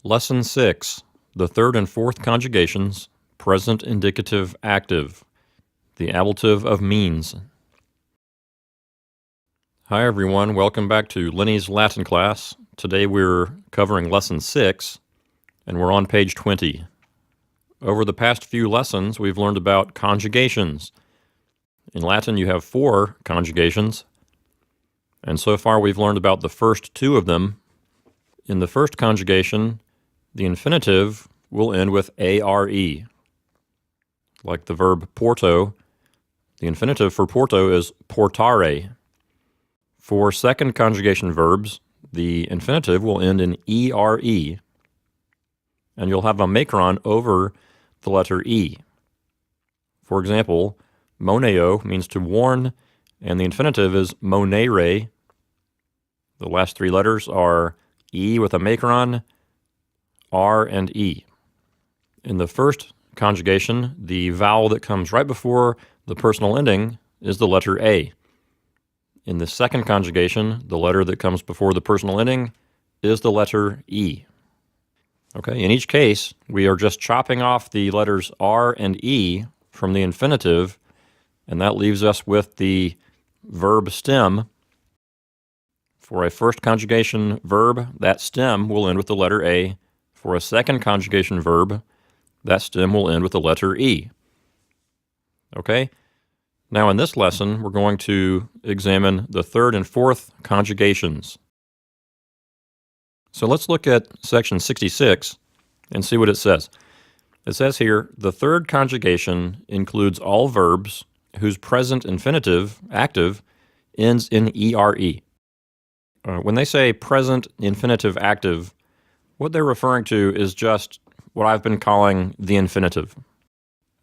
Lesson 6, the third and fourth conjugations, present indicative active, the ablative of means. Hi everyone, welcome back to Lenny's Latin class. Today we're covering Lesson 6, and we're on page 20. Over the past few lessons, we've learned about conjugations. In Latin, you have 4 conjugations, and so far we've learned about the first 2 of them. In the first conjugation, the infinitive will end with are. Like the verb porto, the infinitive for porto is portare. For second conjugation verbs, the infinitive will end in ere, and you'll have a macron over the letter e. For example, moneo means to warn, and the infinitive is monere. The last 3 letters are e with a macron, R and E. In the first conjugation, the vowel that comes right before the personal ending is the letter A. In the second conjugation, the letter that comes before the personal ending is the letter E. Okay, in each case, we are just chopping off the letters R and E from the infinitive, and that leaves us with the verb stem. For a first conjugation verb, that stem will end with the letter A. For a second conjugation verb, that stem will end with the letter E. Okay? Now in this lesson, we're going to examine the third and fourth conjugations. So let's look at section 66 and see what it says. It says here, the third conjugation includes all verbs whose present infinitive, active, ends in ere. When they say present infinitive active, what they're referring to is just what I've been calling the infinitive.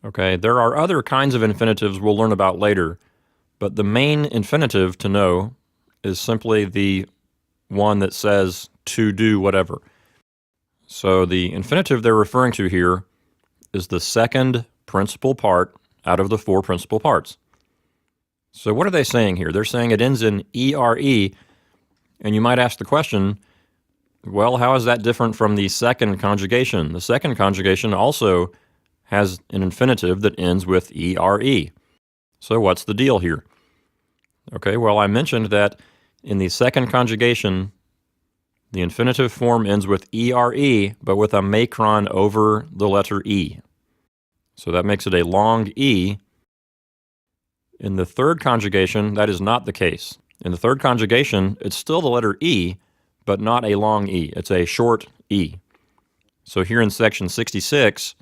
Okay, there are other kinds of infinitives we'll learn about later, but the main infinitive to know is simply the one that says to do whatever. So the infinitive they're referring to here is the second principal part out of the 4 principal parts. So what are they saying here? They're saying it ends in ere, and you might ask the question, well, how is that different from the second conjugation? The second conjugation also has an infinitive that ends with ere. So what's the deal here? Okay, well, I mentioned that in the second conjugation, the infinitive form ends with ere, but with a macron over the letter e. So that makes it a long e. In the third conjugation, that is not the case. In the third conjugation, it's still the letter e, but not a long e. It's a short e. So here in section 66,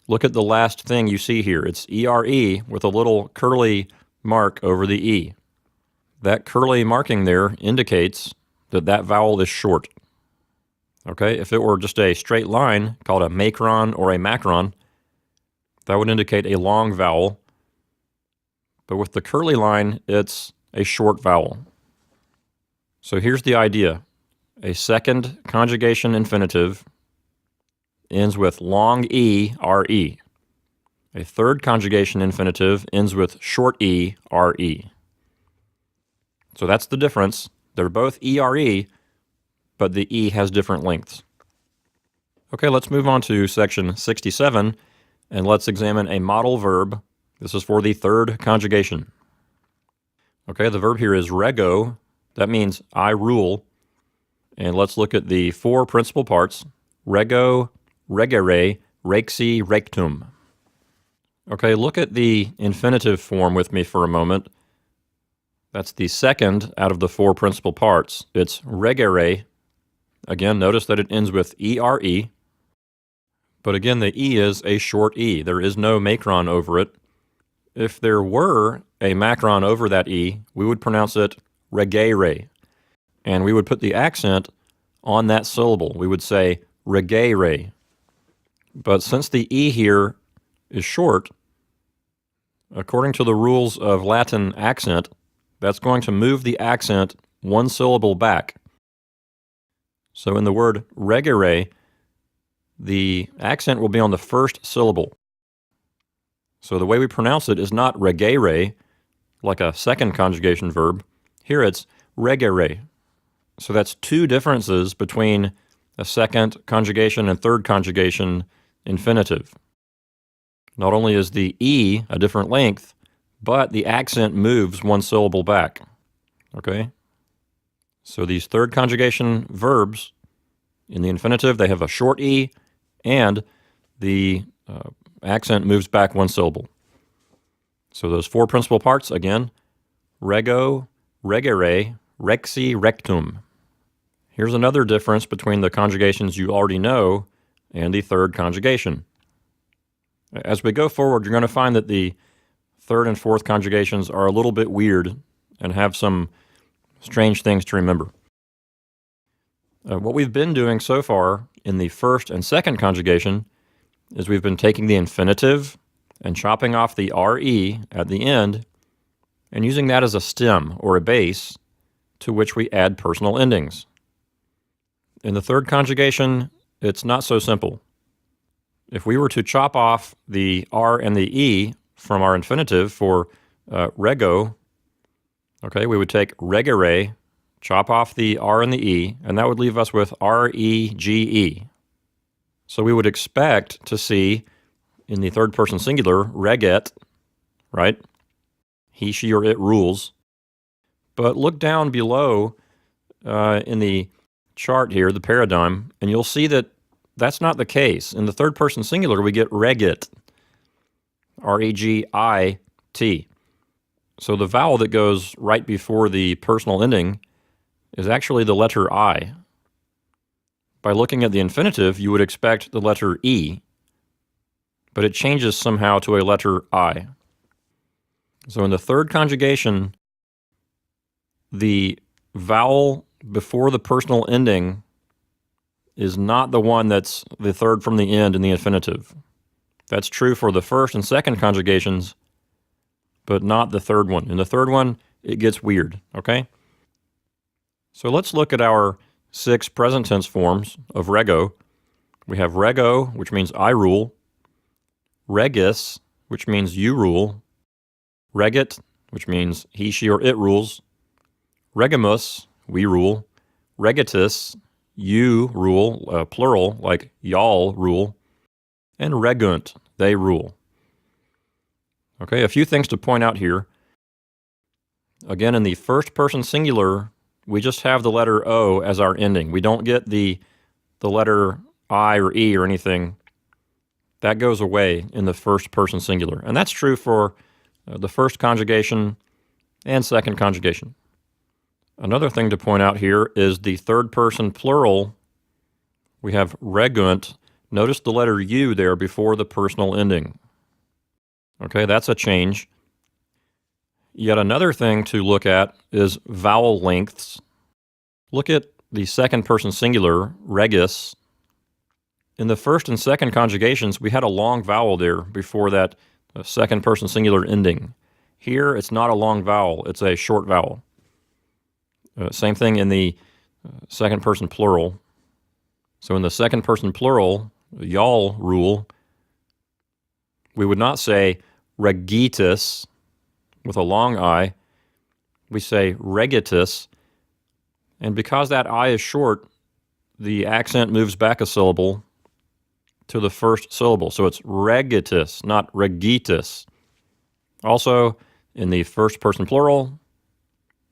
look at the last thing you see here. It's ere with a little curly mark over the e. That curly marking there indicates that that vowel is short. Okay, if it were just a straight line called a macron or a macron, that would indicate a long vowel. But with the curly line, it's a short vowel. So here's the idea. A second conjugation infinitive ends with long e, re. A third conjugation infinitive ends with short e, re. So that's the difference. They're both ere, but the e has different lengths. Okay, let's move on to section 67, and let's examine a model verb. This is for the third conjugation. Okay, the verb here is rego. That means I rule. And let's look at the 4 principal parts. Rego, regere, rexi, rectum. Okay, look at the infinitive form with me for a moment. That's the second out of the 4 principal parts. It's regere. Again, notice that it ends with ere. But again, the e is a short e. There is no macron over it. If there were a macron over that e, we would pronounce it regere. And we would put the accent on that syllable. We would say regere. But since the e here is short, according to the rules of Latin accent, that's going to move the accent 1 syllable back. So in the word regere, the accent will be on the first syllable. So the way we pronounce it is not regere, like a second conjugation verb. Here it's regere. So that's 2 differences between a second conjugation and third conjugation infinitive. Not only is the E a different length, but the accent moves one syllable back. Okay? So these third conjugation verbs, in the infinitive, they have a short E, and the accent moves back one syllable. So those four principal parts, again, rego, regere, rexi, rectum. Here's another difference between the conjugations you already know and the third conjugation. As we go forward, you're going to find that the third and fourth conjugations are a little bit weird and have some strange things to remember. What we've been doing so far in the first and second conjugation is we've been taking the infinitive and chopping off the RE at the end and using that as a stem or a base to which we add personal endings. In the third conjugation, it's not so simple. If we were to chop off the R and the E from our infinitive for rego, okay, we would take regere, chop off the R and the E, and that would leave us with R-E-G-E. So we would expect to see in the third person singular, reget, right? He, she, or it rules. But look down below in the chart here, the paradigm, and you'll see that that's not the case. In the third person singular, we get regit, R-E-G-I-T. So the vowel that goes right before the personal ending is actually the letter I. By looking at the infinitive, you would expect the letter E, but it changes somehow to a letter I. So in the third conjugation, the vowel before the personal ending is not the one that's the third from the end in the infinitive. That's true for the first and second conjugations, but not the third one. In the third one, it gets weird, okay? So let's look at our 6 present tense forms of rego. We have rego, which means I rule, regis, which means you rule, regit, which means he, she, or it rules, regimus, we rule, regitus, you rule, plural, like y'all rule, and regunt, they rule. Okay, a few things to point out here. Again, in the first person singular, we just have the letter O as our ending. We don't get the letter I or E or anything. That goes away in the first person singular. And that's true for the first conjugation and second conjugation. Another thing to point out here is the third person plural. We have regunt. Notice the letter U there before the personal ending. Okay, that's a change. Yet another thing to look at is vowel lengths. Look at the second person singular, regis. In the first and second conjugations, we had a long vowel there before that second person singular ending. Here, it's not a long vowel, it's a short vowel. Same thing in the second person plural. So in the second person plural, y'all rule, we would not say regitus with a long I. We say regitus. And because that I is short, the accent moves back a syllable to the first syllable. So it's regitus, not regitus. Also, in the first person plural,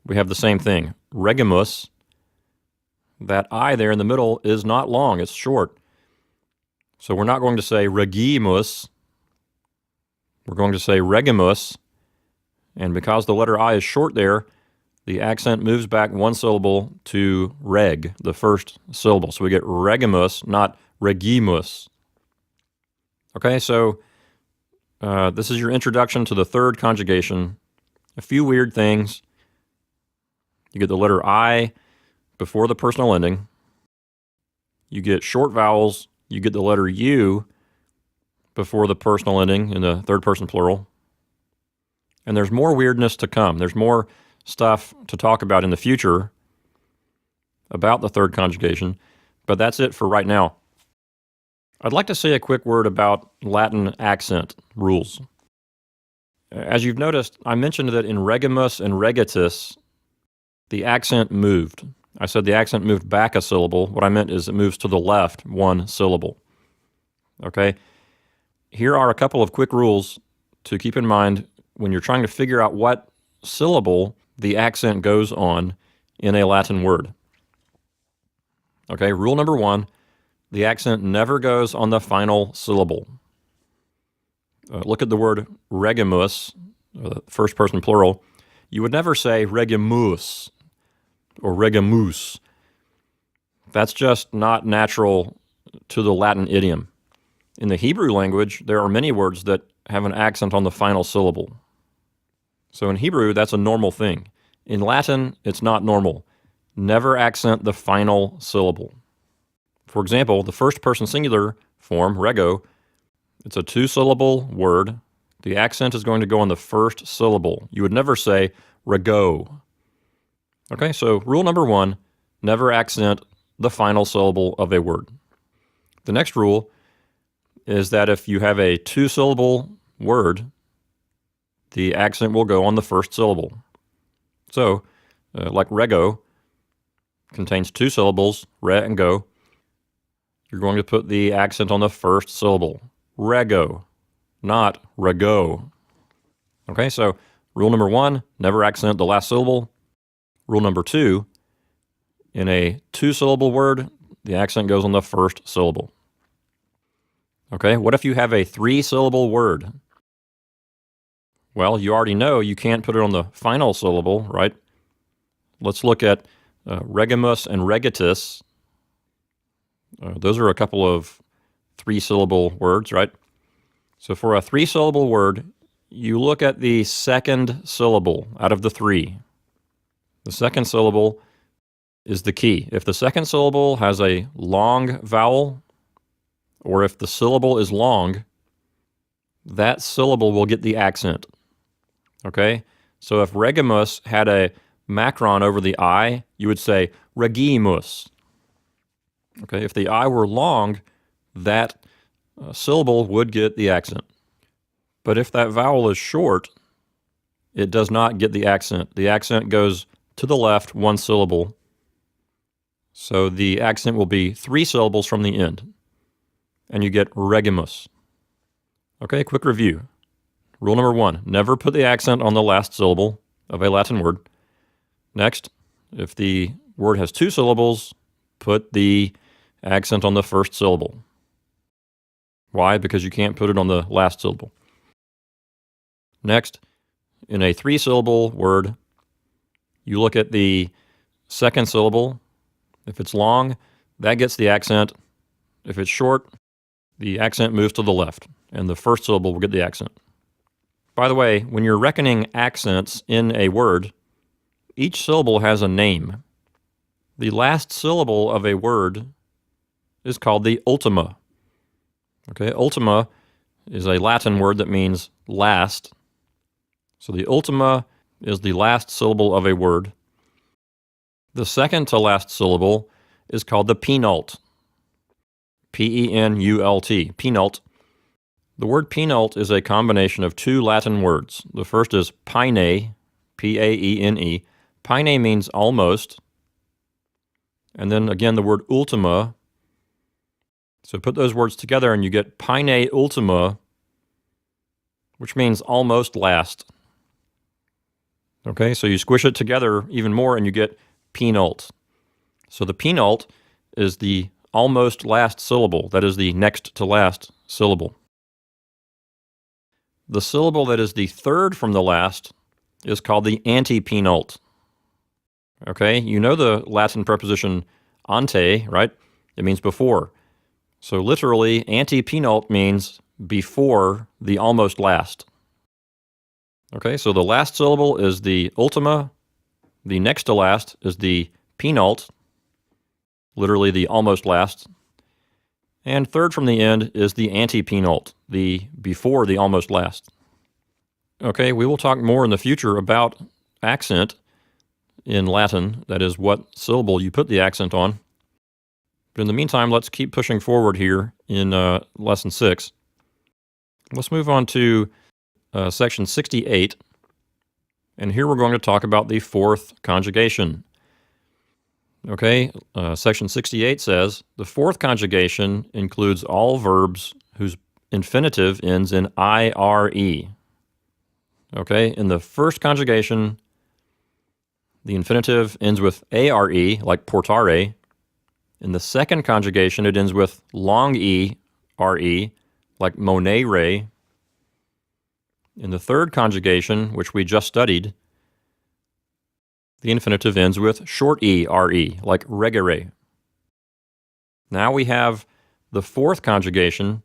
we have the same thing. Regimus. That I there in the middle is not long, it's short. So we're not going to say regimus. We're going to say regimus. And because the letter I is short there, the accent moves back one syllable to reg, the first syllable. So we get regimus, not regimus. Okay, so this is your introduction to the third conjugation. A few weird things. You get the letter I before the personal ending. You get short vowels. You get the letter U before the personal ending in the third person plural. And there's more weirdness to come. There's more stuff to talk about in the future about the third conjugation, but that's it for right now. I'd like to say a quick word about Latin accent rules. As you've noticed, I mentioned that in regimus and regitus, the accent moved. I said the accent moved back a syllable. What I meant is it moves to the left one syllable. Okay? Here are a couple of quick rules to keep in mind when you're trying to figure out what syllable the accent goes on in a Latin word. Okay, rule number one, the accent never goes on the final syllable. Look at the word regimus, first person plural. You would never say regimus or regimus. That's just not natural to the Latin idiom. In the Hebrew language, there are many words that have an accent on the final syllable. So in Hebrew, that's a normal thing. In Latin, it's not normal. Never accent the final syllable. For example, the first person singular form, rego, it's a two-syllable word. The accent is going to go on the first syllable. You would never say rego. Okay, so rule number one, never accent the final syllable of a word. The next rule is that if you have a two-syllable word, the accent will go on the first syllable. So, like rego contains two syllables, re and go. You're going to put the accent on the first syllable. Rego, not rego. Okay, so rule number one, never accent the last syllable. Rule number two, in a two-syllable word, the accent goes on the first syllable. Okay, what if you have a three-syllable word? Well, you already know you can't put it on the final syllable, right? Let's look at regimus and regitus. Those are a couple of three-syllable words, right? So for a three-syllable word, you look at the second syllable out of the three. The second syllable is the key. If the second syllable has a long vowel, or if the syllable is long, that syllable will get the accent. Okay? So if regimus had a macron over the I, you would say regimus. Okay? If the I were long, that syllable would get the accent. But if that vowel is short, it does not get the accent. The accent goes to the left one syllable. So the accent will be three syllables from the end. And you get regimus. Okay, quick review. Rule number one, never put the accent on the last syllable of a Latin word. Next, if the word has two syllables, put the accent on the first syllable. Why? Because you can't put it on the last syllable. Next, in a three-syllable word, you look at the second syllable. If it's long, that gets the accent. If it's short, the accent moves to the left, and the first syllable will get the accent. By the way, when you're reckoning accents in a word, each syllable has a name. The last syllable of a word is called the ultima. Okay, ultima is a Latin word that means last. So the ultima is the last syllable of a word. The second to last syllable is called the penult. P-E-N-U-L-T, penult. The word penult is a combination of two Latin words. The first is paene, P-A-E-N-E. Paene means almost. And then again the word ultima. So put those words together and you get paene ultima, which means almost last. Okay, so you squish it together even more and you get penult. So the penult is the almost last syllable. That is the next to last syllable. The syllable that is the third from the last is called the antepenult. Okay, you know the Latin preposition ante, right? It means before. So literally, antepenult means before the almost last. Okay, so the last syllable is the ultima. The next to last is the penult, literally the almost last. And third from the end is the antepenult, the before the almost last. Okay, we will talk more in the future about accent in Latin, that is what syllable you put the accent on. But in the meantime, let's keep pushing forward here in Lesson 6. Let's move on to Section 68, and here we're going to talk about the fourth conjugation. Okay, section 68 says, the fourth conjugation includes all verbs whose infinitive ends in ire. Okay, in the first conjugation, the infinitive ends with are, like portare. In the second conjugation, it ends with long re, like monere. In the third conjugation, which we just studied, the infinitive ends with short re, like regere. Now we have the fourth conjugation,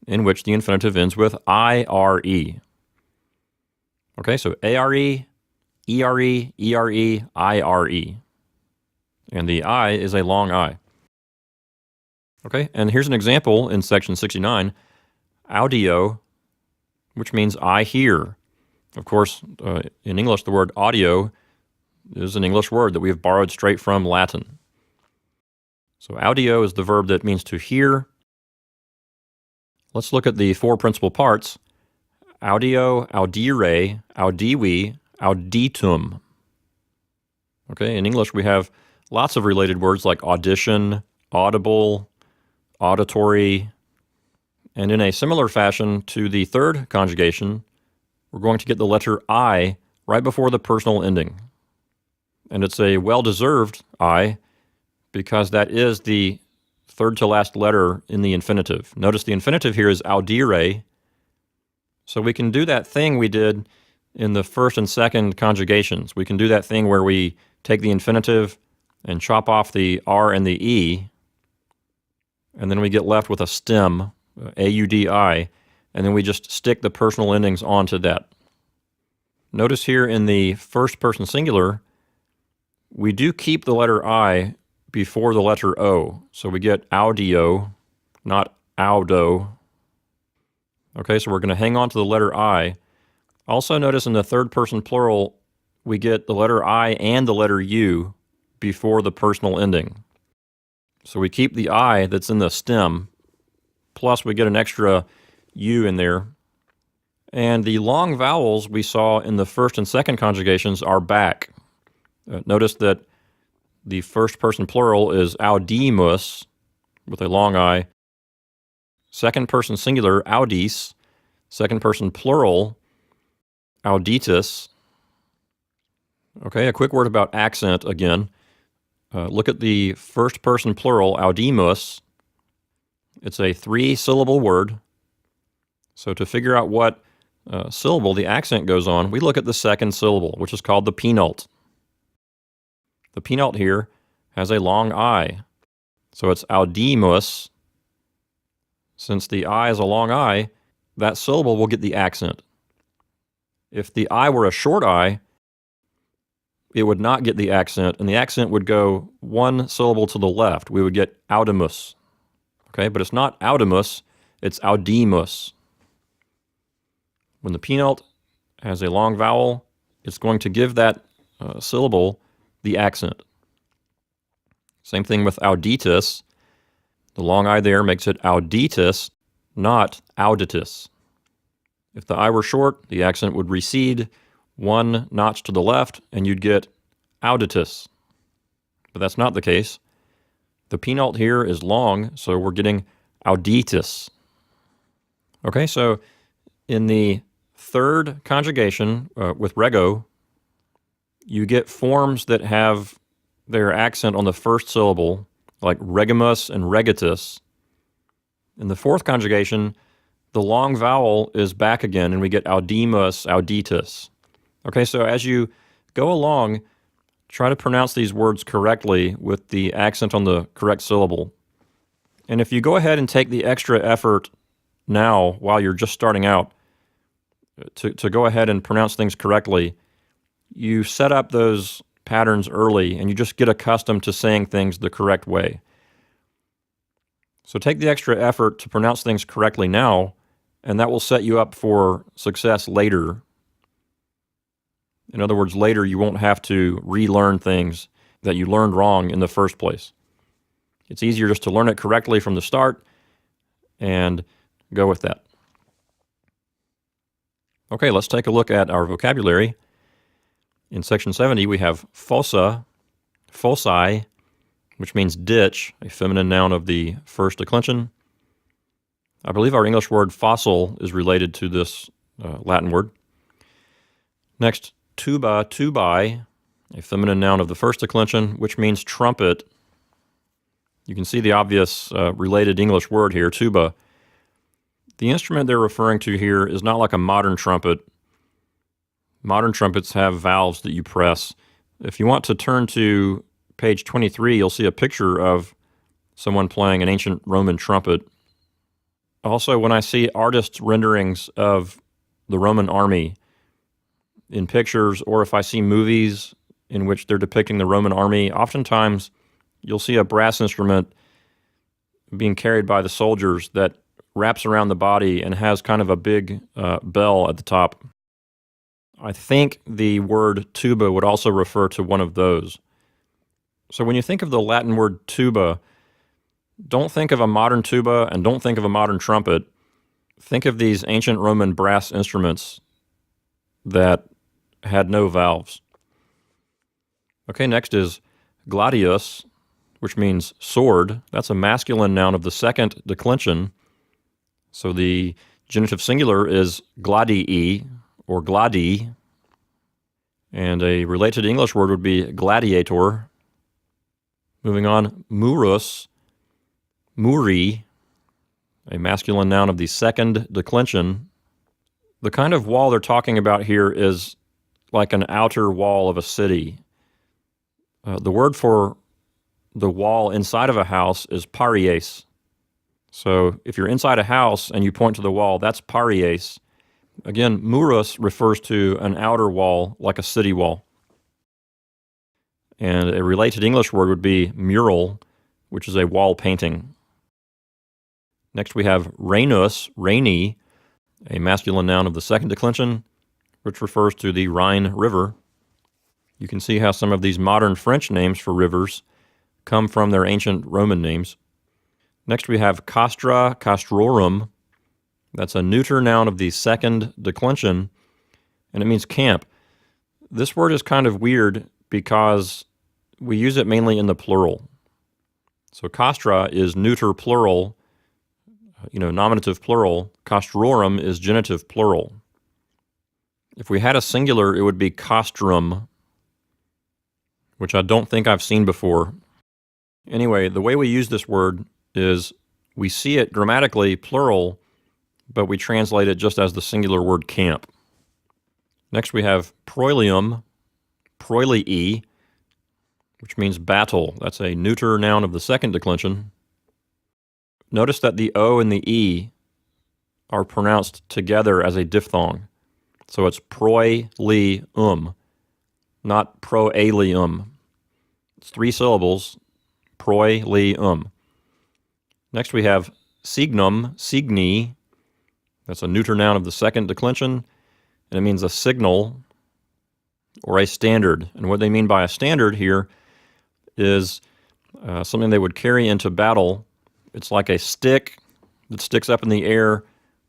in which the infinitive ends with ire. Okay, so are, ere, ire. And the I is a long I. Okay, and here's an example in section 69, audio, which means I hear. Of course, in English, the word audio is an English word that we have borrowed straight from Latin. So audio is the verb that means to hear. Let's look at the four principal parts: audio, audire, audivi, auditum. Okay, in English we have lots of related words like audition, audible, auditory, and in a similar fashion to the third conjugation, we're going to get the letter I right before the personal ending. And it's a well-deserved I because that is the third to last letter in the infinitive. Notice the infinitive here is audire, so we can do that thing we did in the first and second conjugations. We can do that thing where we take the infinitive and chop off the R and the E, and then we get left with a stem, A-U-D-I, and then we just stick the personal endings onto that. Notice here in the first person singular, we do keep the letter I before the letter O, so we get audio, not audo. Okay, so we're going to hang on to the letter I. Also notice in the third person plural, we get the letter I and the letter U before the personal ending. So we keep the I that's in the stem, plus we get an extra U in there. And the long vowels we saw in the first and second conjugations are back. Notice that the first person plural is audimus, with a long I. Second person singular, audis. Second person plural, auditus. Okay, a quick word about accent again. Look at the first person plural, audimus. It's a 3-syllable word. So to figure out what syllable the accent goes on, we look at the second syllable, which is called the penult. The penult here has a long I. So it's audimus. Since the I is a long I, that syllable will get the accent. If the I were a short I, it would not get the accent, and the accent would go one syllable to the left. We would get audimus. Okay, but it's not audimus, it's audimus. When the penult has a long vowel, it's going to give that syllable the accent. Same thing with auditus. The long I there makes it auditus, not auditus. If the I were short, the accent would recede one notch to the left, and you'd get auditus. But that's not the case. The penult here is long, so we're getting auditus. Okay, so in the third conjugation with rego, you get forms that have their accent on the first syllable, like regimus and regitus. In the fourth conjugation, the long vowel is back again, and we get audimus, auditus. Okay, so as you go along, try to pronounce these words correctly with the accent on the correct syllable. And if you go ahead and take the extra effort now, while you're just starting out, to go ahead and pronounce things correctly, you set up those patterns early, and you just get accustomed to saying things the correct way. So take the extra effort to pronounce things correctly now, and that will set you up for success later. In other words, later you won't have to relearn things that you learned wrong in the first place. It's easier just to learn it correctly from the start and go with that. Okay, let's take a look at our vocabulary. In section 70, we have fossa, foci, which means ditch, a feminine noun of the first declension. I believe our English word fossil is related to this Latin word. Next, tuba, tubae, a feminine noun of the first declension, which means trumpet. You can see the obvious related English word here, tuba. The instrument they're referring to here is not like a modern trumpet. Modern trumpets have valves that you press. If you want to turn to page 23, you'll see a picture of someone playing an ancient Roman trumpet. Also, when I see artists' renderings of the Roman army in pictures, or if I see movies in which they're depicting the Roman army, oftentimes you'll see a brass instrument being carried by the soldiers that wraps around the body and has kind of a big bell at the top. I think the word tuba would also refer to one of those. So when you think of the Latin word tuba, don't think of a modern tuba and don't think of a modern trumpet. Think of these ancient Roman brass instruments that had no valves. Okay, next is gladius, which means sword. That's a masculine noun of the second declension. So the genitive singular is gladii or gladi. And a related English word would be gladiator. Moving on, murus, muri, a masculine noun of the second declension. The kind of wall they're talking about here is like an outer wall of a city. The word for the wall inside of a house is paries. So if you're inside a house and you point to the wall, that's paries. Again, murus refers to an outer wall, like a city wall. And a related English word would be mural, which is a wall painting. Next we have Rhenus, rainy, a masculine noun of the second declension, which refers to the Rhine River. You can see how some of these modern French names for rivers come from their ancient Roman names. Next we have castra, castrorum. That's a neuter noun of the second declension, and it means camp. This word is kind of weird because we use it mainly in the plural. So castra is neuter plural, nominative plural. Castrorum is genitive plural. If we had a singular, it would be castrum, which I don't think I've seen before. Anyway, the way we use this word is we see it grammatically plural, but we translate it just as the singular word camp. Next we have proilium, proilii, which means battle. That's a neuter noun of the second declension. Notice that the O and the E are pronounced together as a diphthong. So it's proilium, not proalium. It's 3 syllables, proilium. Next we have signum, signi. That's a neuter noun of the second declension, and it means a signal or a standard. And what they mean by a standard here is something they would carry into battle. It's like a stick that sticks up in the air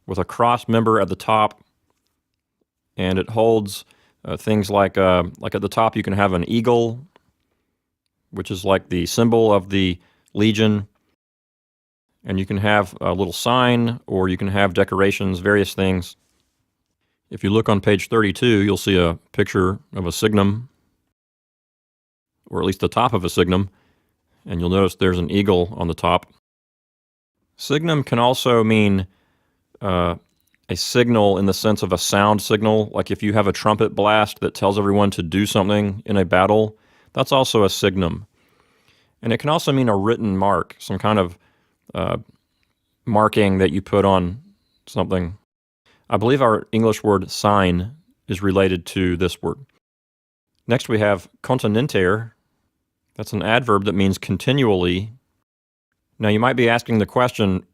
with a cross member at the top, and it holds things like at the top you can have an eagle, which is like the symbol of the legion, and you can have a little sign, or you can have decorations, various things. If you look on page 32, you'll see a picture of a signum, or at least the top of a signum, and you'll notice there's an eagle on the top. Signum can also mean a signal in the sense of a sound signal, like if you have a trumpet blast that tells everyone to do something in a battle, that's also a signum. And it can also mean a written mark, some kind of marking that you put on something. I believe our English word sign is related to this word. Next we have continenter. That's an adverb that means continually. Now you might be asking the question,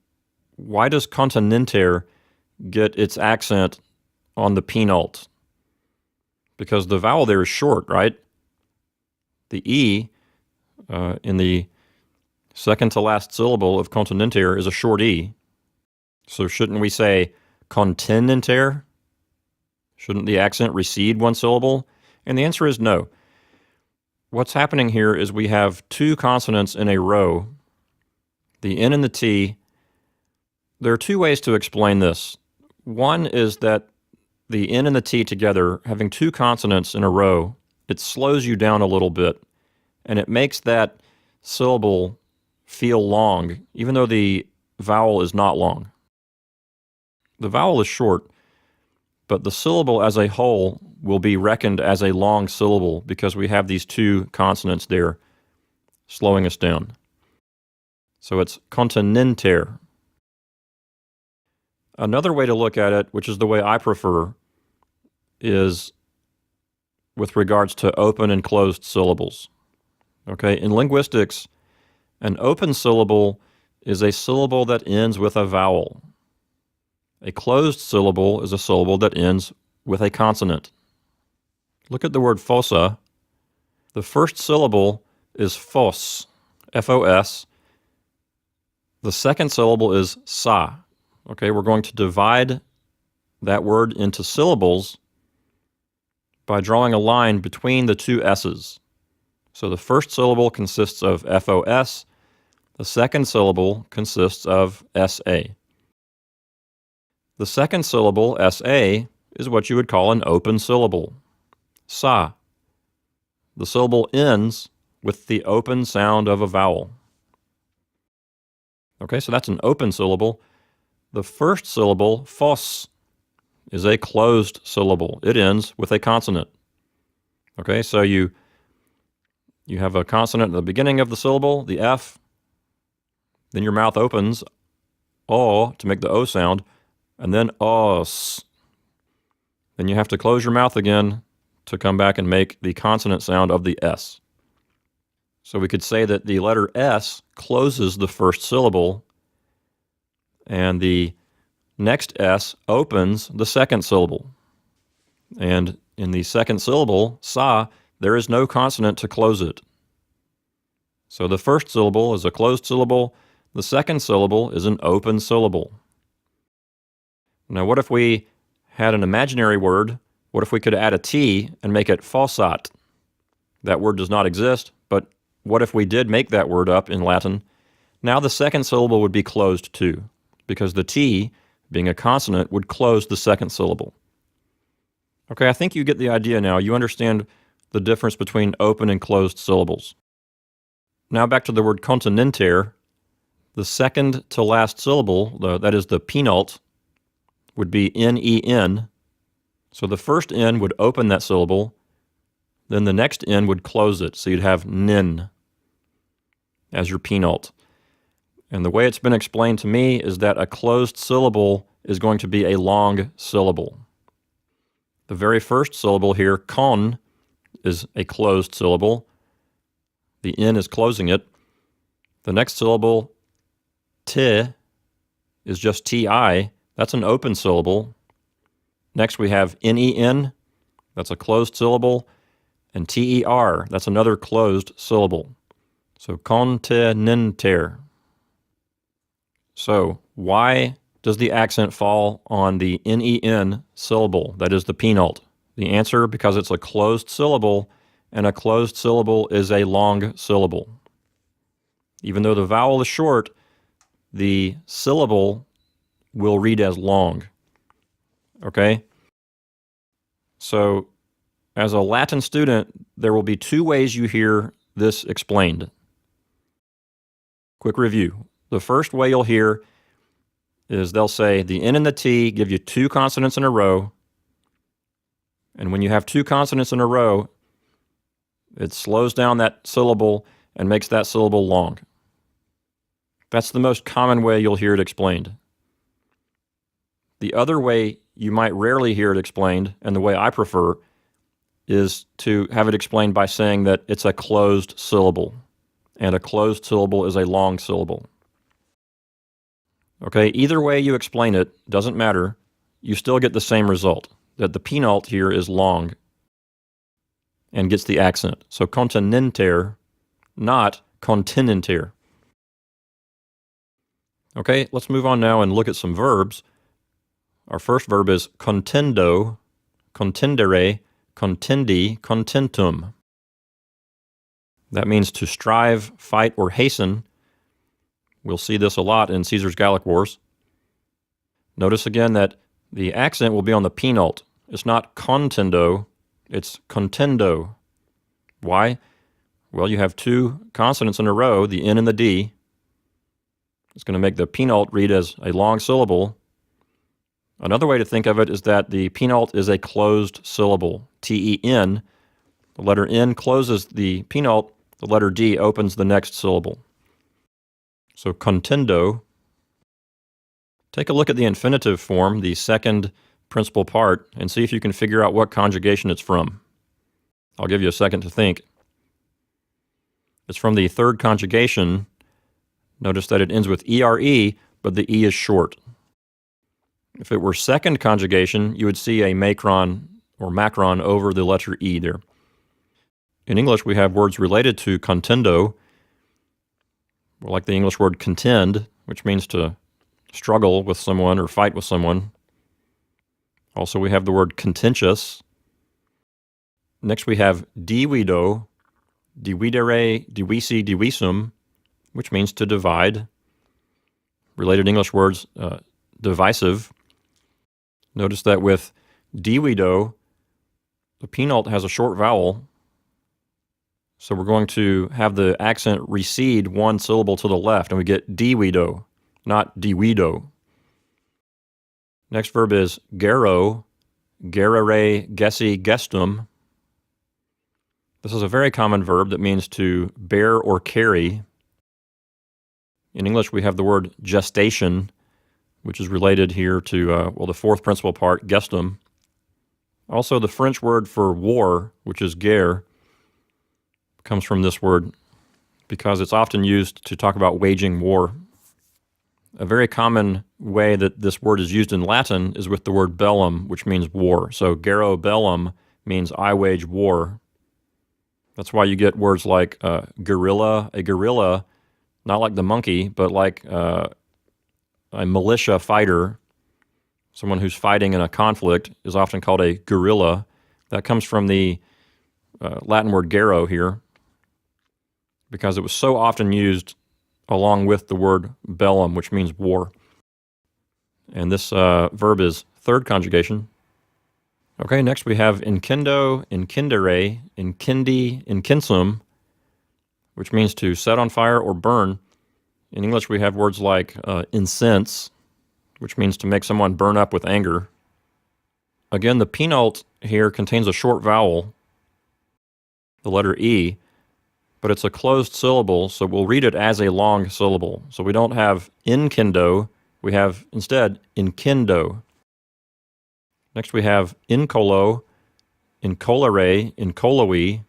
why does continenter get its accent on the penult? Because the vowel there is short, right? The E in the second to last syllable of continenter is a short E. So shouldn't we say continenter? Shouldn't the accent recede one syllable? And the answer is no. what's happening here is we have two consonants in a row, the N and the T. There are two ways to explain this. One is that the N and the T together, having two consonants in a row, it slows you down a little bit, and it makes that syllable feel long, even though the vowel is not long. The vowel is short, but the syllable as a whole will be reckoned as a long syllable because we have these two consonants there slowing us down. So it's continenter. Another way to look at it, which is the way I prefer, is with regards to open and closed syllables. Okay, in linguistics, an open syllable is a syllable that ends with a vowel. A closed syllable is a syllable that ends with a consonant. Look at the word fossa. The first syllable is fos, F-O-S. The second syllable is sa. Okay, we're going to divide that word into syllables by drawing a line between the two S's. So the first syllable consists of F-O-S. The second syllable consists of S-A. The second syllable, S-A, is what you would call an open syllable. Sa. The syllable ends with the open sound of a vowel. Okay, so that's an open syllable. The first syllable, fos, is a closed syllable. It ends with a consonant. Okay, so you have a consonant at the beginning of the syllable, the F, then your mouth opens, O, to make the O sound, and then os. Then you have to close your mouth again to come back and make the consonant sound of the S. So we could say that the letter S closes the first syllable, and the next S opens the second syllable. And in the second syllable, sa, there is no consonant to close it. So the first syllable is a closed syllable, the second syllable is an open syllable. Now, what if we had an imaginary word? What if we could add a T and make it fossat? That word does not exist, but what if we did make that word up in Latin? Now the second syllable would be closed too, because the T, being a consonant, would close the second syllable. Okay, I think you get the idea now. You understand the difference between open and closed syllables. Now back to the word continenter. The second to last syllable, that is the penult, would be N-E-N. So the first N would open that syllable, then the next N would close it. So you'd have nin as your penult. And the way it's been explained to me is that a closed syllable is going to be a long syllable. The very first syllable here, con, is a closed syllable. The N is closing it. The next syllable, t, is just T-I. That's an open syllable. Next we have N-E-N. That's a closed syllable. And T-E-R. That's another closed syllable. So continenter. So why does the accent fall on the N-E-N syllable? That is the penult. The answer, because it's a closed syllable, and a closed syllable is a long syllable. Even though the vowel is short, the syllable will read as long. Okay? So, as a Latin student, there will be two ways you hear this explained. Quick review. The first way you'll hear is they'll say the N and the T give you two consonants in a row, and when you have two consonants in a row, it slows down that syllable and makes that syllable long. That's the most common way you'll hear it explained. The other way you might rarely hear it explained, and the way I prefer, is to have it explained by saying that it's a closed syllable, and a closed syllable is a long syllable. Okay, either way you explain it, doesn't matter, you still get the same result, that the penult here is long and gets the accent. So continenter, not continenter. Okay, let's move on now and look at some verbs. Our first verb is contendo, contendere, contendi, contentum. That means to strive, fight, or hasten. We'll see this a lot in Caesar's Gallic Wars. Notice again that the accent will be on the penult. It's not contendo, it's contendo. Why? Well, you have two consonants in a row, the N and the D. It's going to make the penult read as a long syllable. Another way to think of it is that the penult is a closed syllable, T-E-N. The letter N closes the penult, the letter D opens the next syllable. So contendo. Take a look at the infinitive form, the second principal part, and see if you can figure out what conjugation it's from. I'll give you a second to think. It's from the third conjugation. Notice that it ends with ERE, but the E is short. If it were second conjugation, you would see a macron or macron over the letter E there. In English, we have words related to contendo, like the English word contend, which means to struggle with someone or fight with someone. Also, we have the word contentious. Next, we have divido, dividere, divisi, divisum, which means to divide. Related English words, divisive. Notice that with divido, the penult has a short vowel, so we're going to have the accent recede one syllable to the left, and we get divido, not divido. Next verb is gero, gerere, gessi, gestum. This is a very common verb that means to bear or carry. In English, we have the word gestation, which is related here to, the fourth principal part, gestum. Also, the French word for war, which is guerre, comes from this word because it's often used to talk about waging war. A very common way that this word is used in Latin is with the word bellum, which means war. So gero bellum means I wage war. That's why you get words like guerrilla, a guerrilla, not like the monkey, but like a militia fighter. Someone who's fighting in a conflict is often called a guerrilla. That comes from the Latin word gero here, because it was so often used along with the word bellum, which means war. And this verb is third conjugation. Okay, next we have incindo, incindere, incindi, incinsum, which means to set on fire or burn. In English, we have words like incense, which means to make someone burn up with anger. Again, the penult here contains a short vowel, the letter E, but it's a closed syllable, so we'll read it as a long syllable. So we don't have incindo, we have instead incindo. Next we have incolo, incolere, incoloi,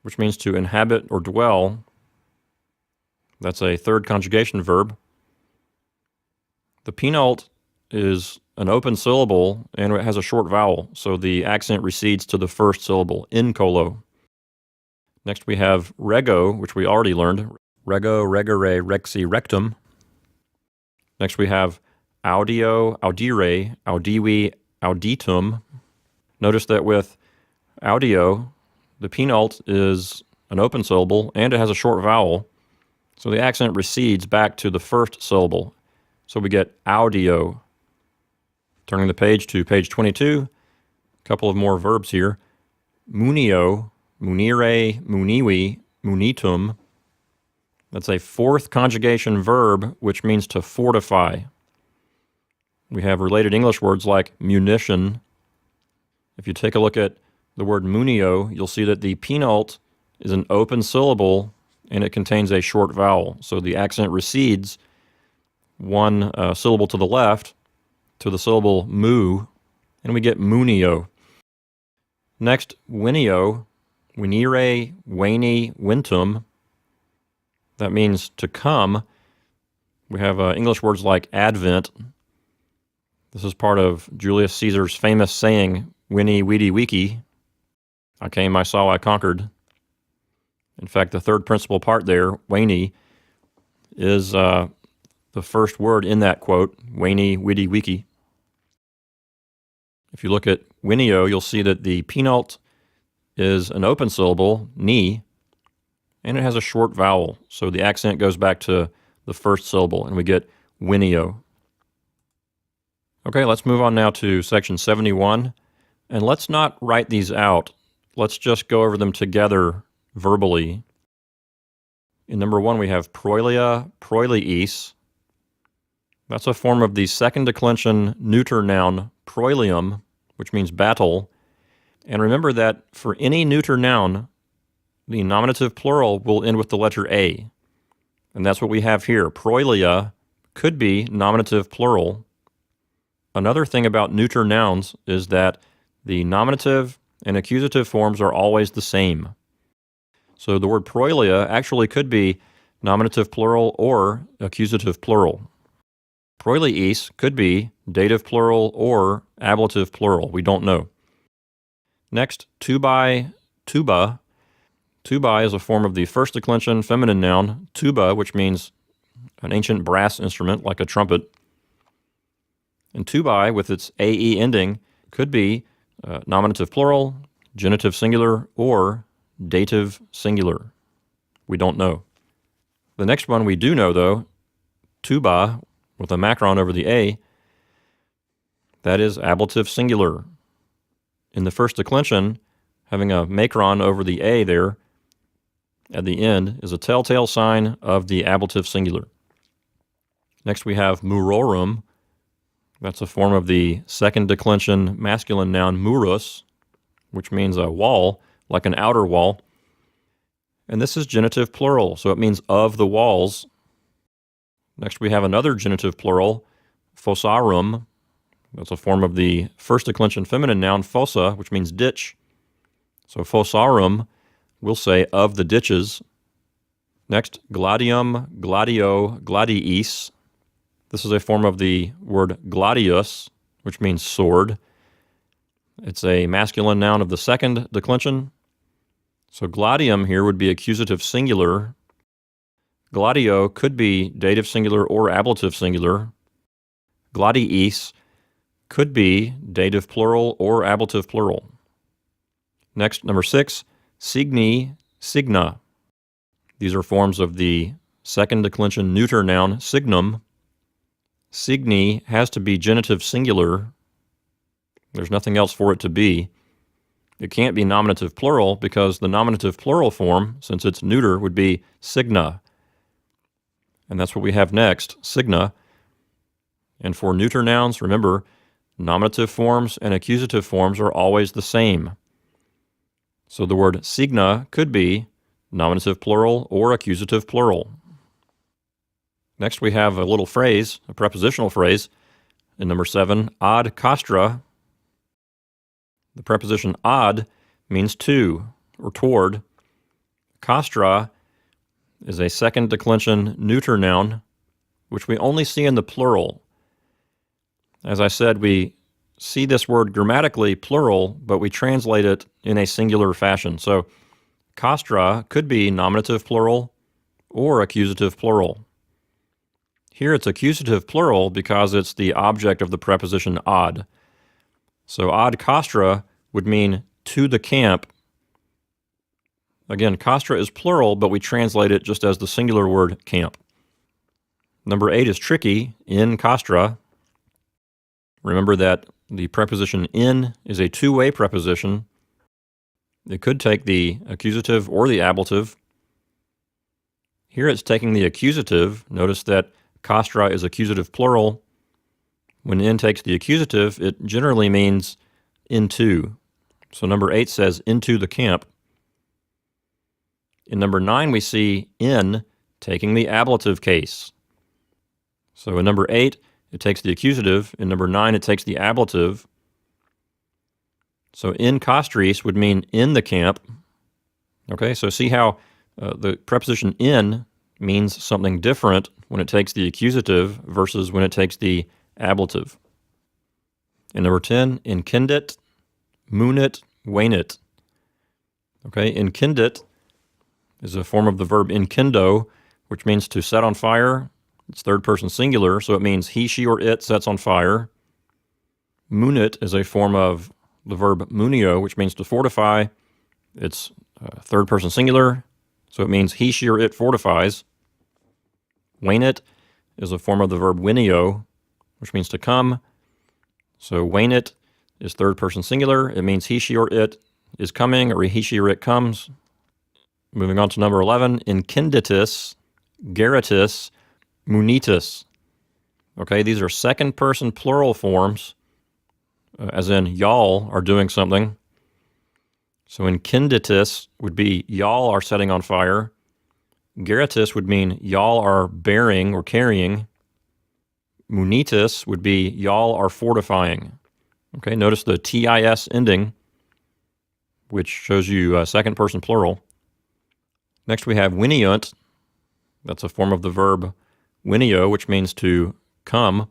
which means to inhabit or dwell. That's a third conjugation verb. The penult is an open syllable and it has a short vowel, so the accent recedes to the first syllable, incolo. Next we have rego, which we already learned. Rego, regere, rexi, rectum. Next we have audio, audire, audivi, auditum. Notice that with audio, the penult is an open syllable and it has a short vowel, so the accent recedes back to the first syllable. So we get audio. Turning the page to page 22, a couple of more verbs here. Munio, munire, muniwi, munitum. That's a fourth conjugation verb, which means to fortify. We have related English words like munition. If you take a look at the word munio, you'll see that the penult is an open syllable and it contains a short vowel. So the accent recedes one syllable to the left to the syllable mu, and we get munio. Next, winio, winire, wane, wintum. That means to come. We have English words like advent. This is part of Julius Caesar's famous saying, winnie, weedy, weeky. I came, I saw, I conquered. In fact, the third principal part there, wane, is the first word in that quote, waney, witty, weaky. If you look at winio, you'll see that the penult is an open syllable, ni, and it has a short vowel, so the accent goes back to the first syllable, and we get whinio. Okay, let's move on now to section 71, and let's not write these out. Let's just go over them together verbally. In number 1, we have proilia, proiliis. That's a form of the second declension neuter noun proilium, which means battle. And remember that for any neuter noun, the nominative plural will end with the letter A. And that's what we have here. Proilia could be nominative plural. Another thing about neuter nouns is that the nominative and accusative forms are always the same. So the word proilia actually could be nominative plural or accusative plural. Proiliis could be dative plural or ablative plural. We don't know. Next, tubai, tuba. Tuba is a form of the first declension feminine noun, tuba, which means an ancient brass instrument like a trumpet. And tubai, with its ae ending, could be nominative plural, genitive singular, or dative singular. We don't know. The next one we do know, though, tuba, with a macron over the a, that is ablative singular. In the first declension, having a macron over the a there at the end is a telltale sign of the ablative singular. Next we have murorum. That's a form of the second declension masculine noun murus, which means a wall, like an outer wall. And this is genitive plural, so it means of the walls. Next we have another genitive plural, fossarum. That's a form of the first declension feminine noun fossa, which means ditch. So fossarum, we'll say of the ditches. Next, gladium, gladio, gladiis. This is a form of the word gladius, which means sword. It's a masculine noun of the second declension. So gladium here would be accusative singular. Gladio could be dative singular or ablative singular. Gladiis could be dative plural or ablative plural. Next, number 6, signi, signa. These are forms of the second declension neuter noun signum. Signi has to be genitive singular. There's nothing else for it to be. It can't be nominative plural because the nominative plural form, since it's neuter, would be signa. And that's what we have next, signa. And for neuter nouns, remember, nominative forms and accusative forms are always the same. So the word signa could be nominative plural or accusative plural. Next we have a little phrase, a prepositional phrase, in number 7, ad castra. The preposition ad means to or toward. Castra is a second declension neuter noun, which we only see in the plural. As I said, we see this word grammatically plural, but we translate it in a singular fashion. So castra could be nominative plural or accusative plural. Here it's accusative plural because it's the object of the preposition ad. So ad castra would mean to the camp. Again, castra is plural, but we translate it just as the singular word camp. Number 8 is tricky, in castra. Remember that the preposition in is a two-way preposition. It could take the accusative or the ablative. Here it's taking the accusative. Notice that castra is accusative plural. When in takes the accusative, it generally means into. So number 8 says into the camp. In number 9, we see in taking the ablative case. So in number 8, it takes the accusative. In number 9, it takes the ablative. So in castris would mean in the camp. Okay, so see how the preposition in means something different when it takes the accusative versus when it takes the ablative. In number 10, incendit, munit, waneit. Okay, incendit is a form of the verb inkendo, which means to set on fire. It's third person singular, so it means he, she, or it sets on fire. Munit is a form of the verb munio, which means to fortify. It's third person singular, So it means he, she, or it fortifies. Wainit is a form of the verb winio, which means to come. So wainit is third person singular. It means he, she, or it is coming, or he, she, or it comes. Moving on to number 11, incenditis, geratis, munitus. Okay, these are second person plural forms, as in y'all are doing something. So incenditis would be y'all are setting on fire. Geratis would mean y'all are bearing or carrying. Munitus would be y'all are fortifying. Okay, notice the TIS ending, which shows you second person plural. Next we have winiunt. That's a form of the verb winio, which means to come.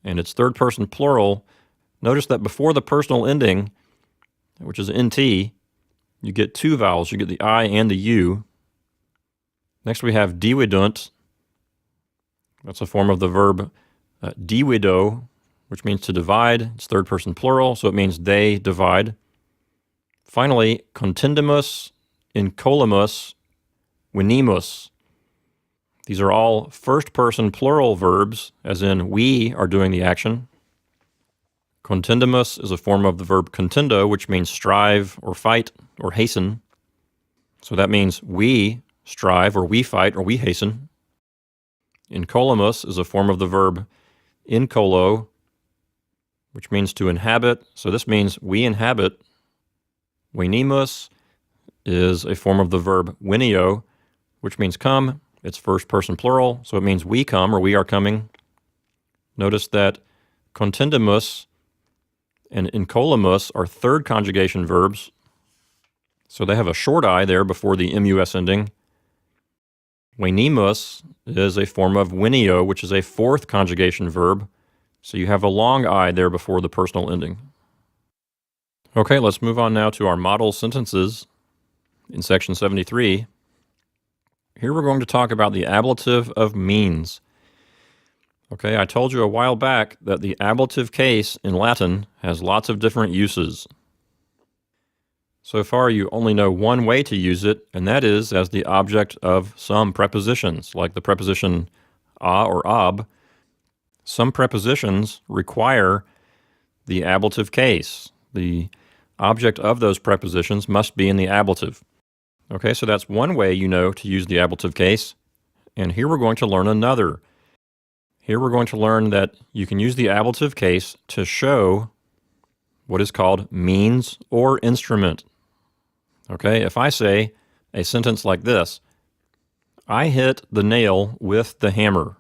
And it's third person plural. Notice that before the personal ending, which is nt, you get two vowels. You get the I and the U. Next we have dividunt. That's a form of the verb divido, which means to divide. It's third person plural, so it means they divide. Finally, contendimus, incolimus, venimus. These are all first person plural verbs, as in we are doing the action. Contendimus is a form of the verb contendo, which means strive or fight or hasten. So that means we strive or we fight or we hasten. Incolimus is a form of the verb incolo, which means to inhabit. So this means we inhabit. Venimus is a form of the verb venio, which means come. It's first person plural, so it means we come or we are coming. Notice that contendimus and incolimus are third conjugation verbs, so they have a short I there before the mus ending. Venimus is a form of venio, which is a fourth conjugation verb, so you have a long I there before the personal ending. Okay, let's move on now to our model sentences in section 73. Here we're going to talk about the ablative of means. Okay, I told you a while back that the ablative case in Latin has lots of different uses. So far you only know one way to use it, and that is as the object of some prepositions, like the preposition a or ab. Some prepositions require the ablative case. The object of those prepositions must be in the ablative. Okay, so that's one way you know to use the ablative case, and here we're going to learn another. Here we're going to learn that you can use the ablative case to show what is called means or instrument. Okay, if I say a sentence like this, I hit the nail with the hammer.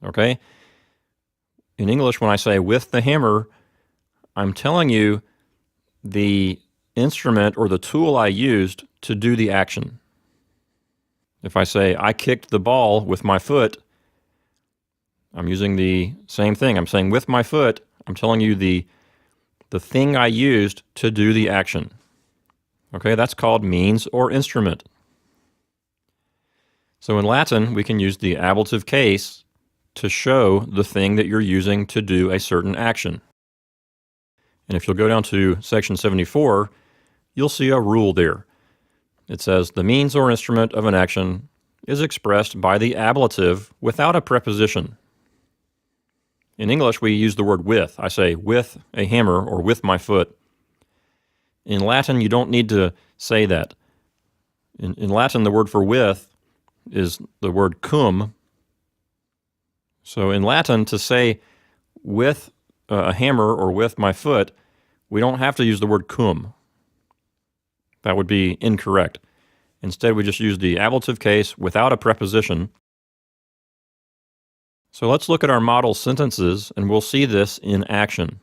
Okay, in English when I say with the hammer, I'm telling you the instrument or the tool I used to do the action. If I say I kicked the ball with my foot, I'm using the same thing. I'm saying with my foot, I'm telling you the thing I used to do the action. Okay, that's called means or instrument. So in Latin, we can use the ablative case to show the thing that you're using to do a certain action. And if you'll go down to section 74, you'll see a rule there. It says the means or instrument of an action is expressed by the ablative without a preposition. In English, we use the word with. I say with a hammer or with my foot. In Latin, you don't need to say that. In Latin, the word for with is the word cum. So in Latin, to say with a hammer or with my foot, we don't have to use the word cum. That would be incorrect. Instead, we just use the ablative case without a preposition. So let's look at our model sentences, and we'll see this in action.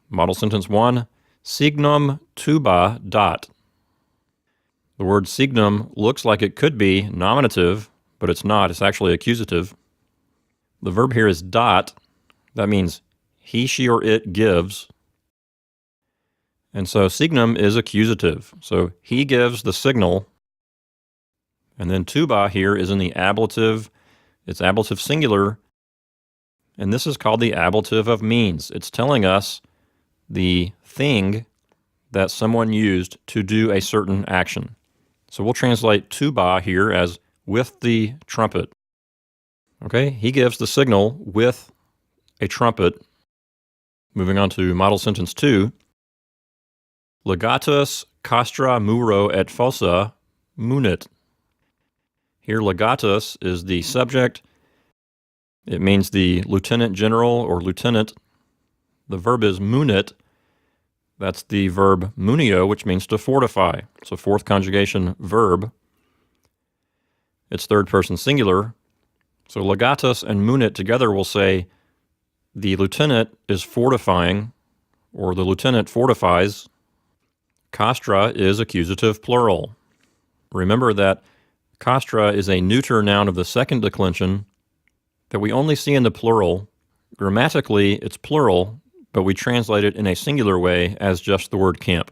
Model sentence 1, signum tuba dot. The word signum looks like it could be nominative, but it's not. It's actually accusative. The verb here is dot. That means he, she, or it gives. And so signum is accusative. So he gives the signal. And then tuba here is in the ablative. It's ablative singular. And this is called the ablative of means. It's telling us the thing that someone used to do a certain action. So we'll translate tuba here as with the trumpet. Okay, he gives the signal with a trumpet. Moving on to model sentence 2. Legatus castra muro et fossa munit. Here, legatus is the subject. It means the lieutenant general or lieutenant. The verb is munit. That's the verb munio, which means to fortify. It's a fourth conjugation verb. It's third person singular. So legatus and munit together will say the lieutenant is fortifying, or the lieutenant fortifies. Castra is accusative plural. Remember that castra is a neuter noun of the second declension that we only see in the plural. Grammatically, it's plural, but we translate it in a singular way as just the word camp.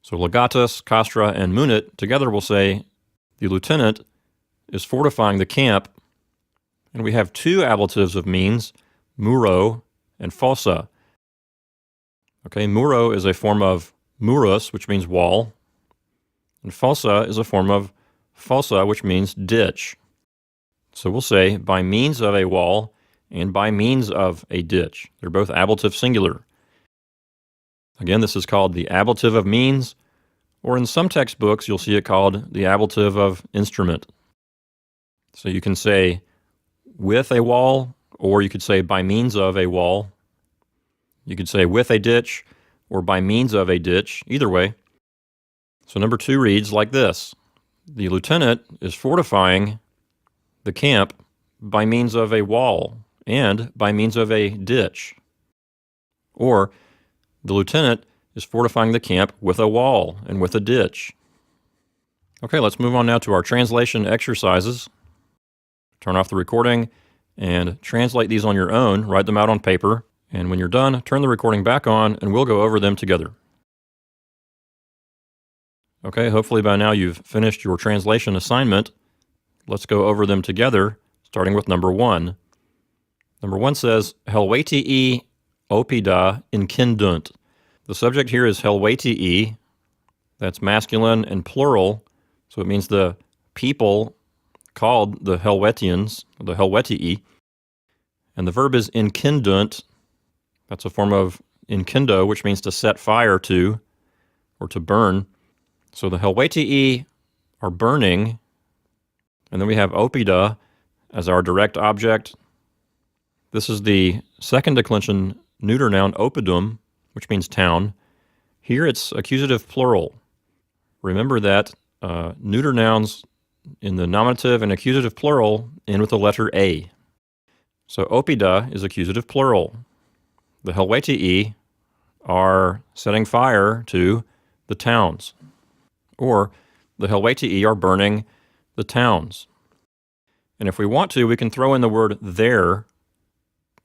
So legatus, castra, and munit together will say the lieutenant is fortifying the camp, and we have two ablatives of means, muro and fossa. Okay, muro is a form of murus, which means wall, and fossa is a form of fossa, which means ditch. So we'll say by means of a wall and by means of a ditch. They're both ablative singular. Again, this is called the ablative of means, or in some textbooks you'll see it called the ablative of instrument. So you can say with a wall, or you could say by means of a wall. You could say with a ditch, or by means of a ditch, either way. So number 2 reads like this. The lieutenant is fortifying the camp by means of a wall and by means of a ditch. Or the lieutenant is fortifying the camp with a wall and with a ditch. Okay, let's move on now to our translation exercises. Turn off the recording and translate these on your own. Write them out on paper. And when you're done, turn the recording back on and we'll go over them together. Okay, hopefully by now you've finished your translation assignment. Let's go over them together, starting with number 1. Number 1 says, Helvetii opida incendunt. The subject here is Helvetii. That's masculine and plural, so it means the people called the Helvetians, the Helvetii. And the verb is incendunt. That's a form of incendo, which means to set fire to, or to burn. So the Helvetii are burning, and then we have opida as our direct object. This is the second declension neuter noun oppidum, which means town. Here it's accusative plural. Remember that neuter nouns in the nominative and accusative plural end with the letter A. So oppida is accusative plural. The Helvetii are setting fire to the towns, or the Helvetii are burning the towns. And if we want to, we can throw in the word there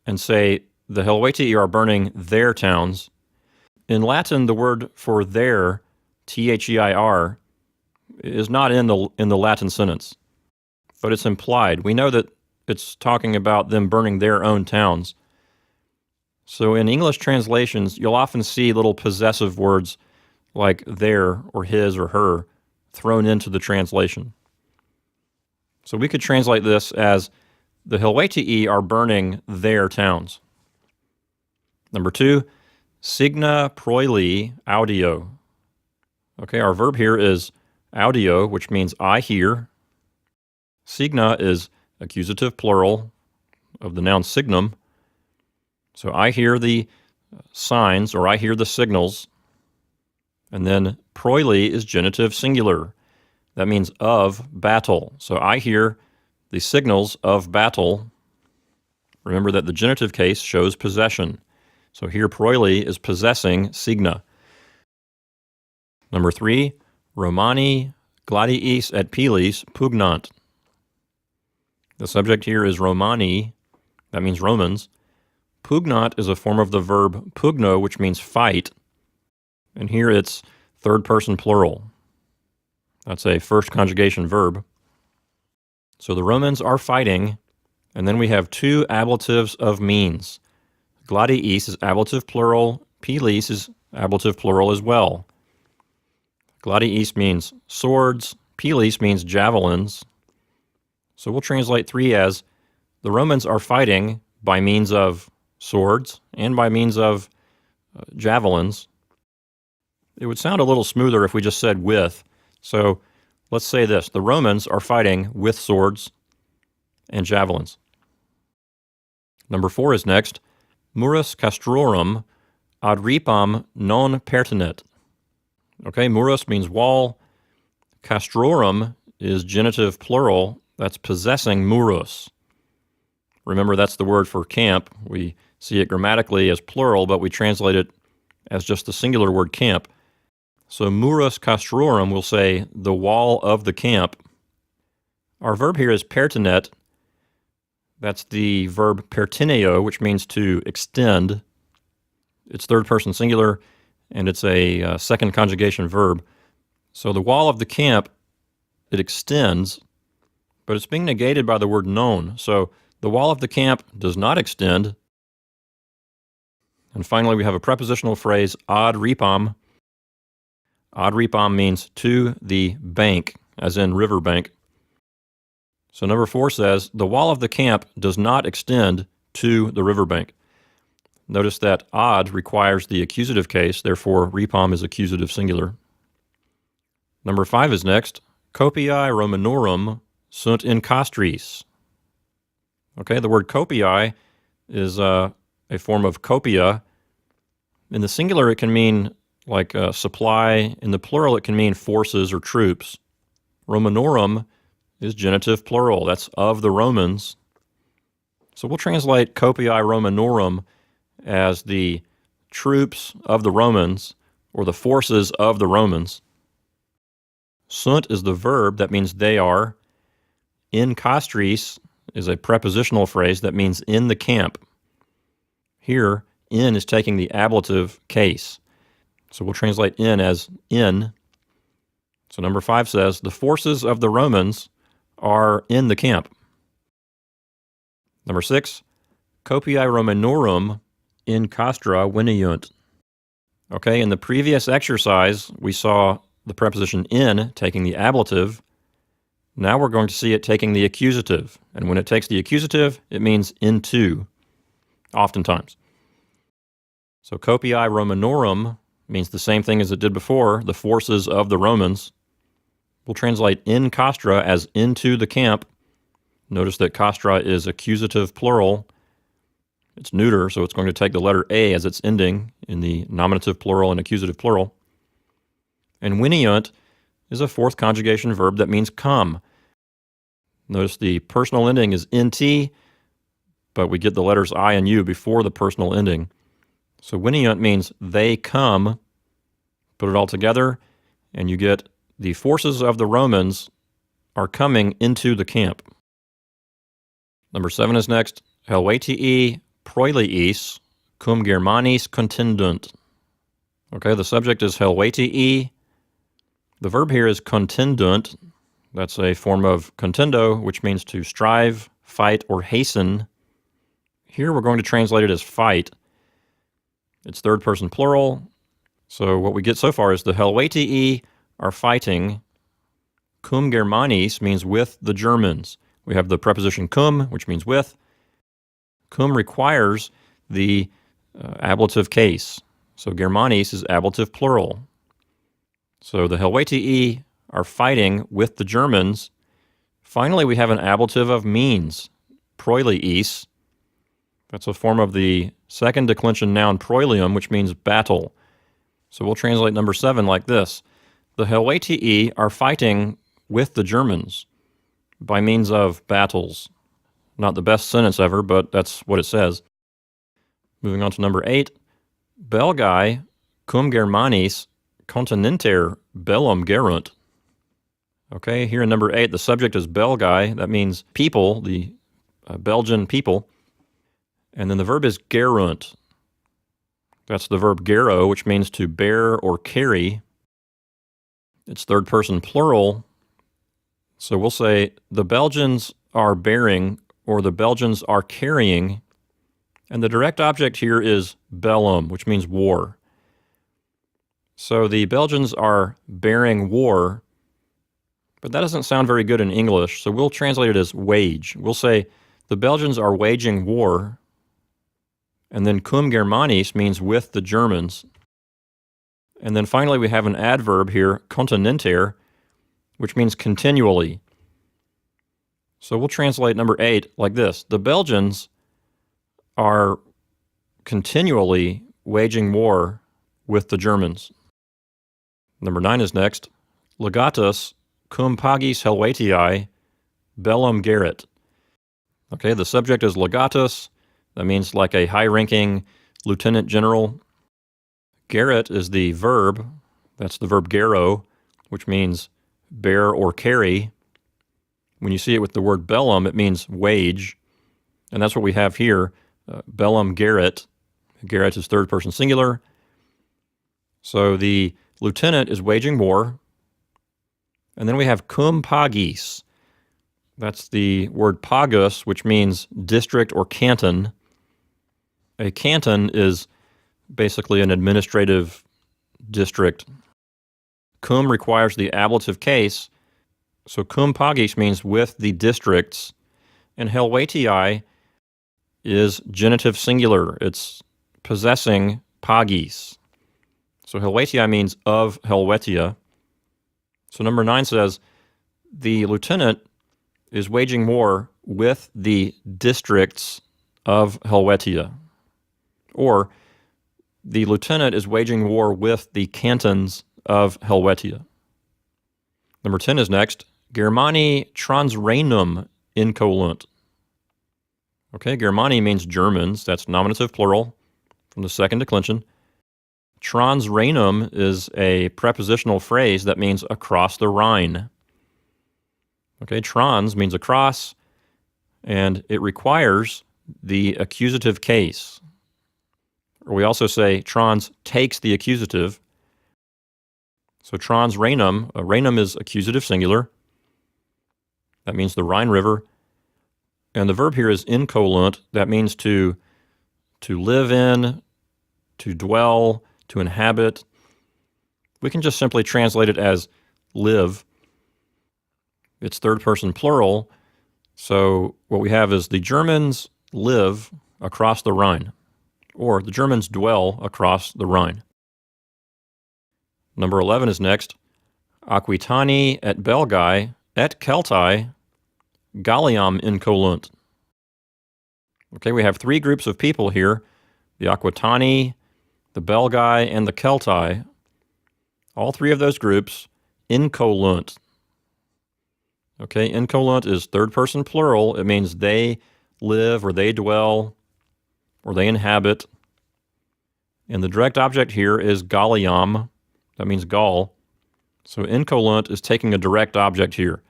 and say the Helvetii are burning their towns. In Latin, the word for there, T-H-E-I-R, is not in the Latin sentence, but it's implied. We know that it's talking about them burning their own towns. So in English translations, you'll often see little possessive words like their or his or her thrown into the translation. So we could translate this as the Helvetii are burning their towns. Number 2, signa proili audio. Okay, our verb here is audio, which means I hear. Signa is accusative plural of the noun signum. So I hear the signs, or I hear the signals. And then proili is genitive singular. That means of battle. So I hear the signals of battle. Remember that the genitive case shows possession. So here proili is possessing signa. Number 3, Romani gladiis et pilis pugnant. The subject here is Romani. That means Romans. Pugnant is a form of the verb pugno, which means fight. And here it's third person plural. That's a first conjugation verb. So the Romans are fighting, and then we have 2 ablatives of means. Gladiis is ablative plural, pilis is ablative plural as well. Gladiis means swords. Pilis means javelins. So we'll translate 3 as the Romans are fighting by means of swords and by means of javelins. It would sound a little smoother if we just said with. So let's say this. The Romans are fighting with swords and javelins. Number 4 is next. Murus castrorum ad ripam non pertinet. Okay, murus means wall. Castrorum is genitive plural. That's possessing murus. Remember, that's the word for camp. We see it grammatically as plural, but we translate it as just the singular word camp. So murus castrorum will say the wall of the camp. Our verb here is pertinet. That's the verb pertineo, which means to extend. It's third person singular, and it's a second conjugation verb. So the wall of the camp, it extends, but it's being negated by the word known. So the wall of the camp does not extend. And finally, we have a prepositional phrase, ad ripam. Ad ripam means to the bank, as in river bank. So number 4 says, the wall of the camp does not extend to the riverbank. Notice that ad requires the accusative case, therefore ripam is accusative singular. Number 5 is next. Copiae Romanorum sunt in castris. Okay, the word copiae is a form of copia. In the singular, it can mean like supply. In the plural, it can mean forces or troops. Romanorum is genitive plural. That's of the Romans. So we'll translate copiae Romanorum as the troops of the Romans or the forces of the Romans. Sunt is the verb. That means they are. In castris is a prepositional phrase that means in the camp. Here, in is taking the ablative case. So we'll translate in as in. So number 5 says, the forces of the Romans are in the camp. Number 6, copiae Romanorum in castra veniunt. Okay, in the previous exercise, we saw the preposition in taking the ablative. Now we're going to see it taking the accusative. And when it takes the accusative, it means into, oftentimes. So copiae Romanorum means the same thing as it did before, the forces of the Romans. We'll translate in castra as into the camp. Notice that castra is accusative plural. It's neuter, so it's going to take the letter A as its ending in the nominative plural and accusative plural. And veniunt is a fourth conjugation verb that means come. Notice the personal ending is nt, but we get the letters I and U before the personal ending. So veniunt means they come. Put it all together, and you get the forces of the Romans are coming into the camp. Number 7 is next. Helvetii proiliis cum Germanis contendunt. Okay, the subject is Helvetii. The verb here is contendunt. That's a form of contendo, which means to strive, fight, or hasten. Here we're going to translate it as fight. It's third person plural. So what we get so far is the Helvetii are fighting. Cum Germanis means with the Germans. We have the preposition cum, which means with. Cum requires the ablative case. So Germanis is ablative plural. So the Helvetii are fighting with the Germans. Finally, we have an ablative of means, proiliis. That's a form of the second declension noun proilium, which means battle. So we'll translate number 7 like this. The Helvetii are fighting with the Germans by means of battles. Not the best sentence ever, but that's what it says. Moving on to number 8. Belgae cum Germanis continenter bellum gerunt. Okay, here in number 8, the subject is Belgae. That means people, the Belgian people. And then the verb is gerunt. That's the verb gero, which means to bear or carry. It's third person plural. So we'll say the Belgians are bearing or the Belgians are carrying. And the direct object here is bellum, which means war. So the Belgians are bearing war, but that doesn't sound very good in English, so we'll translate it as wage. We'll say the Belgians are waging war, and then cum Germanis means with the Germans. And then finally we have an adverb here, continenter, which means continually. So we'll translate number 8 like this. The Belgians are continually waging war with the Germans. Number 9 is next. Legatus cum pagis Helvetiae bellum gerit. Okay, the subject is legatus. That means like a high-ranking lieutenant general. Gerit is the verb. That's the verb gero, which means bear or carry. When you see it with the word bellum, it means wage. And that's what we have here, bellum gerit. Gerit is third person singular. So the lieutenant is waging war. And then we have cum pagis. That's the word pagus, which means district or canton. A canton is basically an administrative district. Cum requires the ablative case, so cum pagis means with the districts, and Helvetiae is genitive singular. It's possessing pagis. So Helvetiae means of Helvetia. So number 9 says, the lieutenant is waging war with the districts of Helvetia. Or, the lieutenant is waging war with the cantons of Helvetia. Number 10 is next. Germani transrhenum incolunt. Okay, Germani means Germans. That's nominative plural from the second declension. Transrhenum is a prepositional phrase that means across the Rhine. Okay, trans means across, and it requires the accusative case. Or we also say trans takes the accusative. So transrhenum, rhenum is accusative singular. That means the Rhine River. And the verb here is incolunt. That means to live in, to dwell, to inhabit. We can just simply translate it as live. It's third person plural. So what we have is the Germans live across the Rhine, or the Germans dwell across the Rhine. Number 11 is next. Aquitani et Belgae et Celtae Galliam incolunt. Okay, we have 3 groups of people here. The Aquitani, the Belgae, and the Celtae. All 3 of those groups incolunt. Okay, incolunt is third person plural. It means they live or they dwell or they inhabit. And the direct object here is Galliam. That means Gaul. So incolunt is taking a direct object here.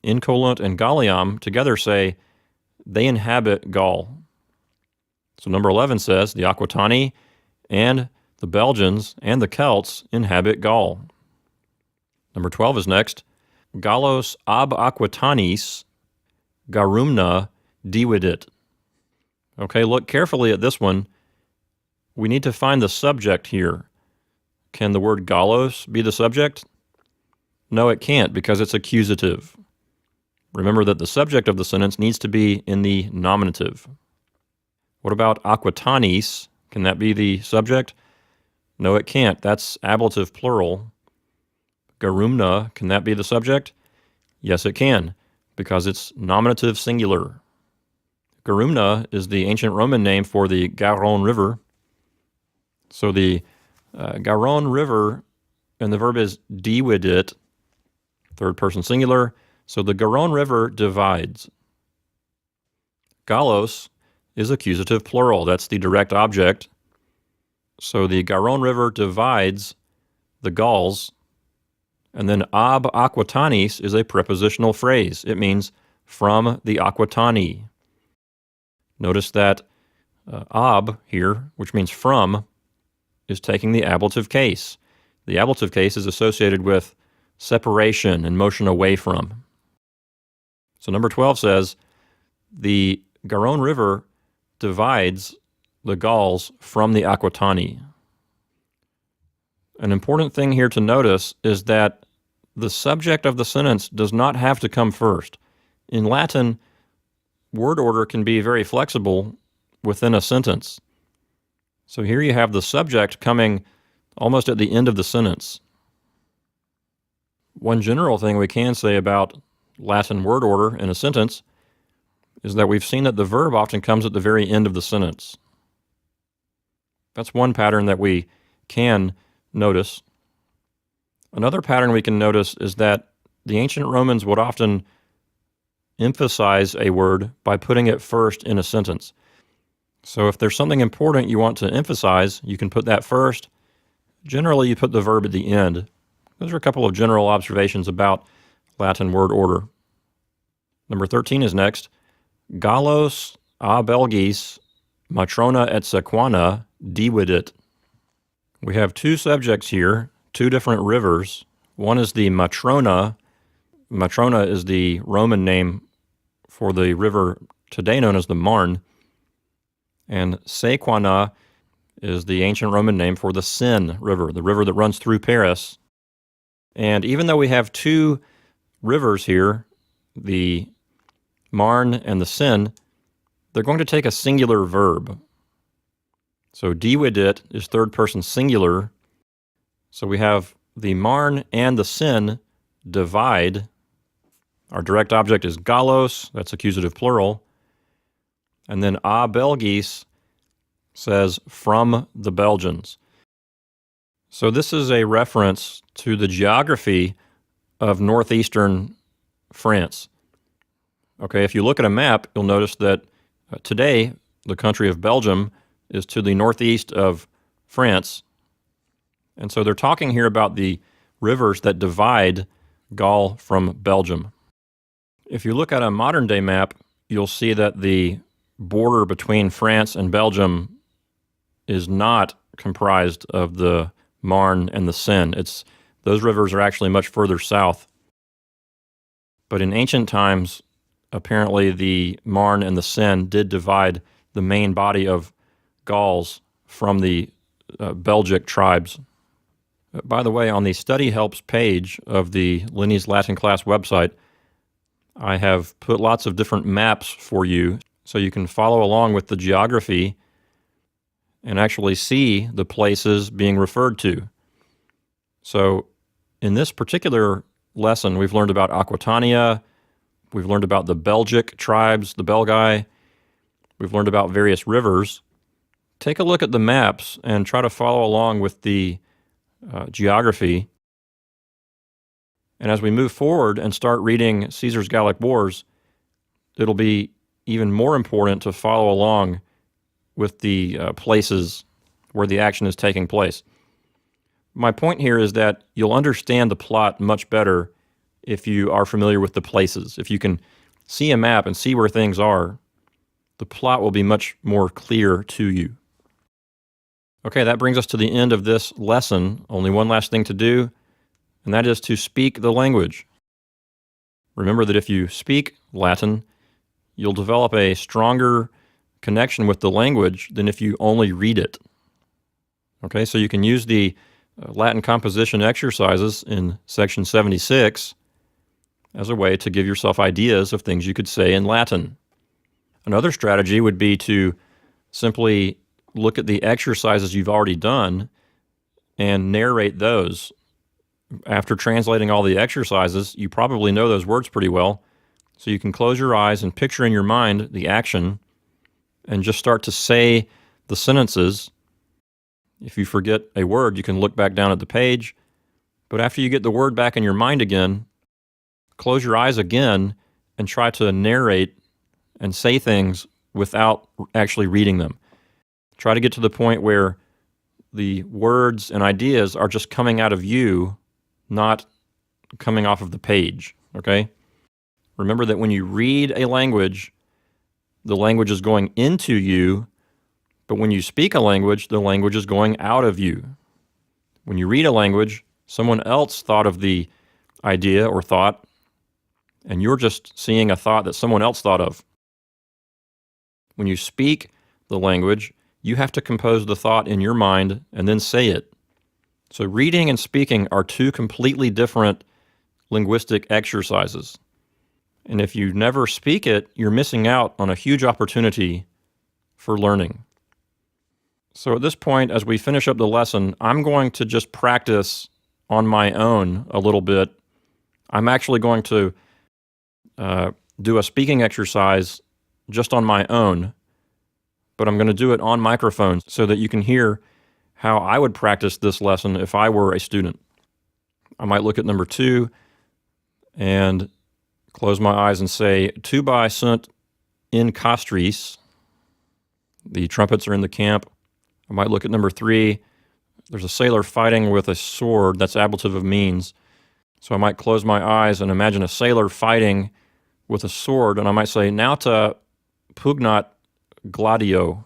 Incolunt and Galliam together say they inhabit Gaul. So number 11 says the Aquitani and the Belgians and the Celts inhabit Gaul. Number 12 is next. Gallos ab Aquitanis garumna dividit. Okay, look carefully at this one. We need to find the subject here. Can the word gallos be the subject? No, it can't, because it's accusative. Remember that the subject of the sentence needs to be in the nominative. What about Aquitanis? Can that be the subject? No, it can't. That's ablative plural. Garumna, can that be the subject? Yes, it can, because it's nominative singular. Garumna is the ancient Roman name for the Garonne River. So the Garonne River, and the verb is dividit, third person singular. So the Garonne River divides. Gallos is accusative plural. That's the direct object. So the Garonne River divides the Gauls. And then ab Aquitanis is a prepositional phrase. It means from the Aquitani. Notice that ab here, which means from, is taking the ablative case. The ablative case is associated with separation and motion away from. So number 12 says, the Garonne River divides the Gauls from the Aquitani. An important thing here to notice is that the subject of the sentence does not have to come first. In Latin, word order can be very flexible within a sentence. So here you have the subject coming almost at the end of the sentence. One general thing we can say about Latin word order in a sentence is that we've seen that the verb often comes at the very end of the sentence. That's one pattern that we can notice. Another pattern we can notice is that the ancient Romans would often emphasize a word by putting it first in a sentence. So if there's something important you want to emphasize, you can put that first. Generally, you put the verb at the end. Those are a couple of general observations about Latin word order. Number 13 is next. Gallos a Belgis matrona et sequana dividit. We have two subjects here, two different rivers. One is the Matrona. Matrona is the Roman name for the river today known as the Marne. And Sequana is the ancient Roman name for the Seine River, the river that runs through Paris. And even though we have two rivers here, the Marne and the Seine, they're going to take a singular verb. So dividit is third person singular. So we have the Marne and the Seine divide. Our direct object is gallos, that's accusative plural. And then a Belgis says from the Belgians. So this is a reference to the geography of northeastern France. Okay, if you look at a map, you'll notice that today the country of Belgium is to the northeast of France. And so they're talking here about the rivers that divide Gaul from Belgium. If you look at a modern day map, you'll see that the border between France and Belgium is not comprised of the Marne and the Seine. Those rivers are actually much further south. But in ancient times, apparently the Marne and the Seine did divide the main body of Gauls from the Belgic tribes. By the way, on the Study Helps page of the Lenny's Latin Class website, I have put lots of different maps for you so you can follow along with the geography and actually see the places being referred to. So in this particular lesson, we've learned about Aquitania, we've learned about the Belgic tribes, the Belgae, we've learned about various rivers. Take a look at the maps and try to follow along with the geography. And as we move forward and start reading Caesar's Gallic Wars, it'll be even more important to follow along with the places where the action is taking place. My point here is that you'll understand the plot much better if you are familiar with the places. If you can see a map and see where things are, the plot will be much more clear to you. Okay, that brings us to the end of this lesson. Only one last thing to do, and that is to speak the language. Remember that if you speak Latin, you'll develop a stronger connection with the language than if you only read it. Okay, so you can use the Latin composition exercises in section 76 as a way to give yourself ideas of things you could say in Latin. Another strategy would be to simply look at the exercises you've already done and narrate those. After translating all the exercises, you probably know those words pretty well, so you can close your eyes and picture in your mind the action and just start to say the sentences. If you forget a word, you can look back down at the page, but after you get the word back in your mind again, close your eyes again and try to narrate and say things without actually reading them. Try to get to the point where the words and ideas are just coming out of you, not coming off of the page, okay? Remember that when you read a language, the language is going into you, but when you speak a language, the language is going out of you. When you read a language, someone else thought of the idea or thought, and you're just seeing a thought that someone else thought of. When you speak the language, you have to compose the thought in your mind and then say it. So reading and speaking are two completely different linguistic exercises. And if you never speak it, you're missing out on a huge opportunity for learning. So at this point, as we finish up the lesson, I'm going to just practice on my own a little bit. I'm actually going to do a speaking exercise just on my own, but I'm going to do it on microphone so that you can hear how I would practice this lesson if I were a student. I might look at number 2 and close my eyes and say, tubae sunt in castris. The trumpets are in the camp. I might look at number 3. There's a sailor fighting with a sword. That's ablative of means. So I might close my eyes and imagine a sailor fighting with a sword, and I might say, nauta pugnat gladio.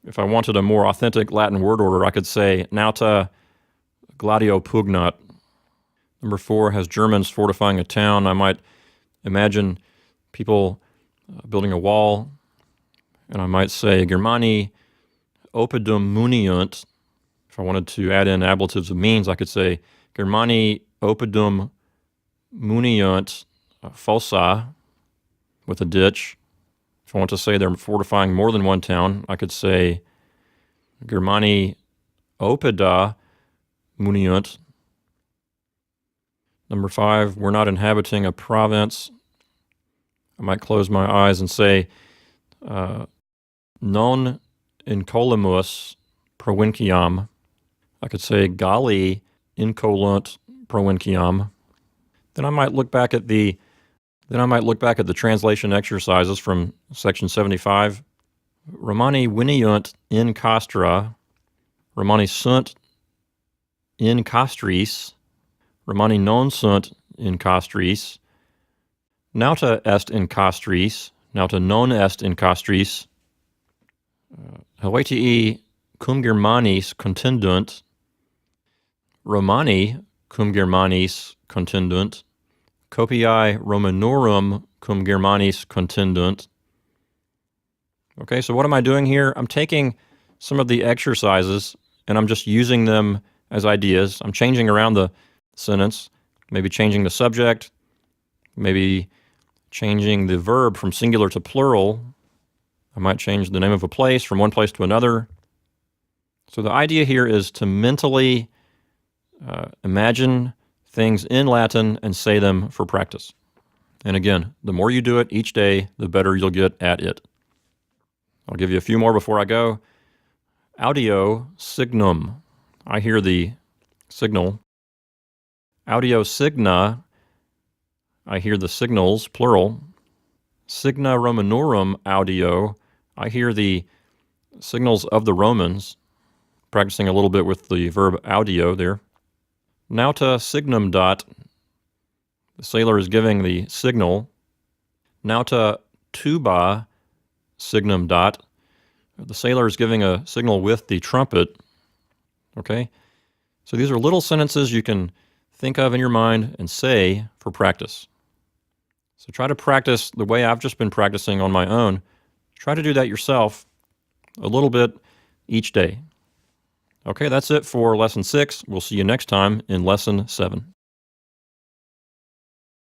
If I wanted a more authentic Latin word order, I could say, nauta gladio pugnat. Number 4 has Germans fortifying a town. I might imagine people building a wall, and I might say, Germani oppidum muniunt. If I wanted to add in ablatives of means, I could say, Germani oppidum muniunt fossa, with a ditch. If I want to say they're fortifying more than one town, I could say, Germani oppida muniunt. Number 5, we're not inhabiting a province. I might close my eyes and say, non incolumus provinciam. I could say, Galli incolunt provinciam. Then I might look back at the translation exercises from section 75. Romani veniunt in castra, Romani sunt in castris, Romani non sunt in castris, nauta est in castris, nauta non est in castris, Helvetii cum Germanis contindunt, Romani cum Germanis contindunt, Copiae Romanorum cum Germanis contindunt. Okay, so what am I doing here? I'm taking some of the exercises and I'm just using them as ideas. I'm changing around the sentence, maybe changing the subject, maybe changing the verb from singular to plural. I might change the name of a place from one place to another. So the idea here is to mentally imagine things in Latin and say them for practice. And again, the more you do it each day, the better you'll get at it. I'll give you a few more before I go. Audio signum. I hear the signal. Audio signa. I hear the signals, plural. Signa Romanorum audio. I hear the signals of the Romans. Practicing a little bit with the verb audio there. Nauta signum dot. The sailor is giving the signal. Nauta tuba signum dot. The sailor is giving a signal with the trumpet. Okay? So these are little sentences you can think of in your mind and say for practice. So try to practice the way I've just been practicing on my own. Try to do that yourself a little bit each day. Okay, that's it for Lesson 6. We'll see you next time in Lesson 7.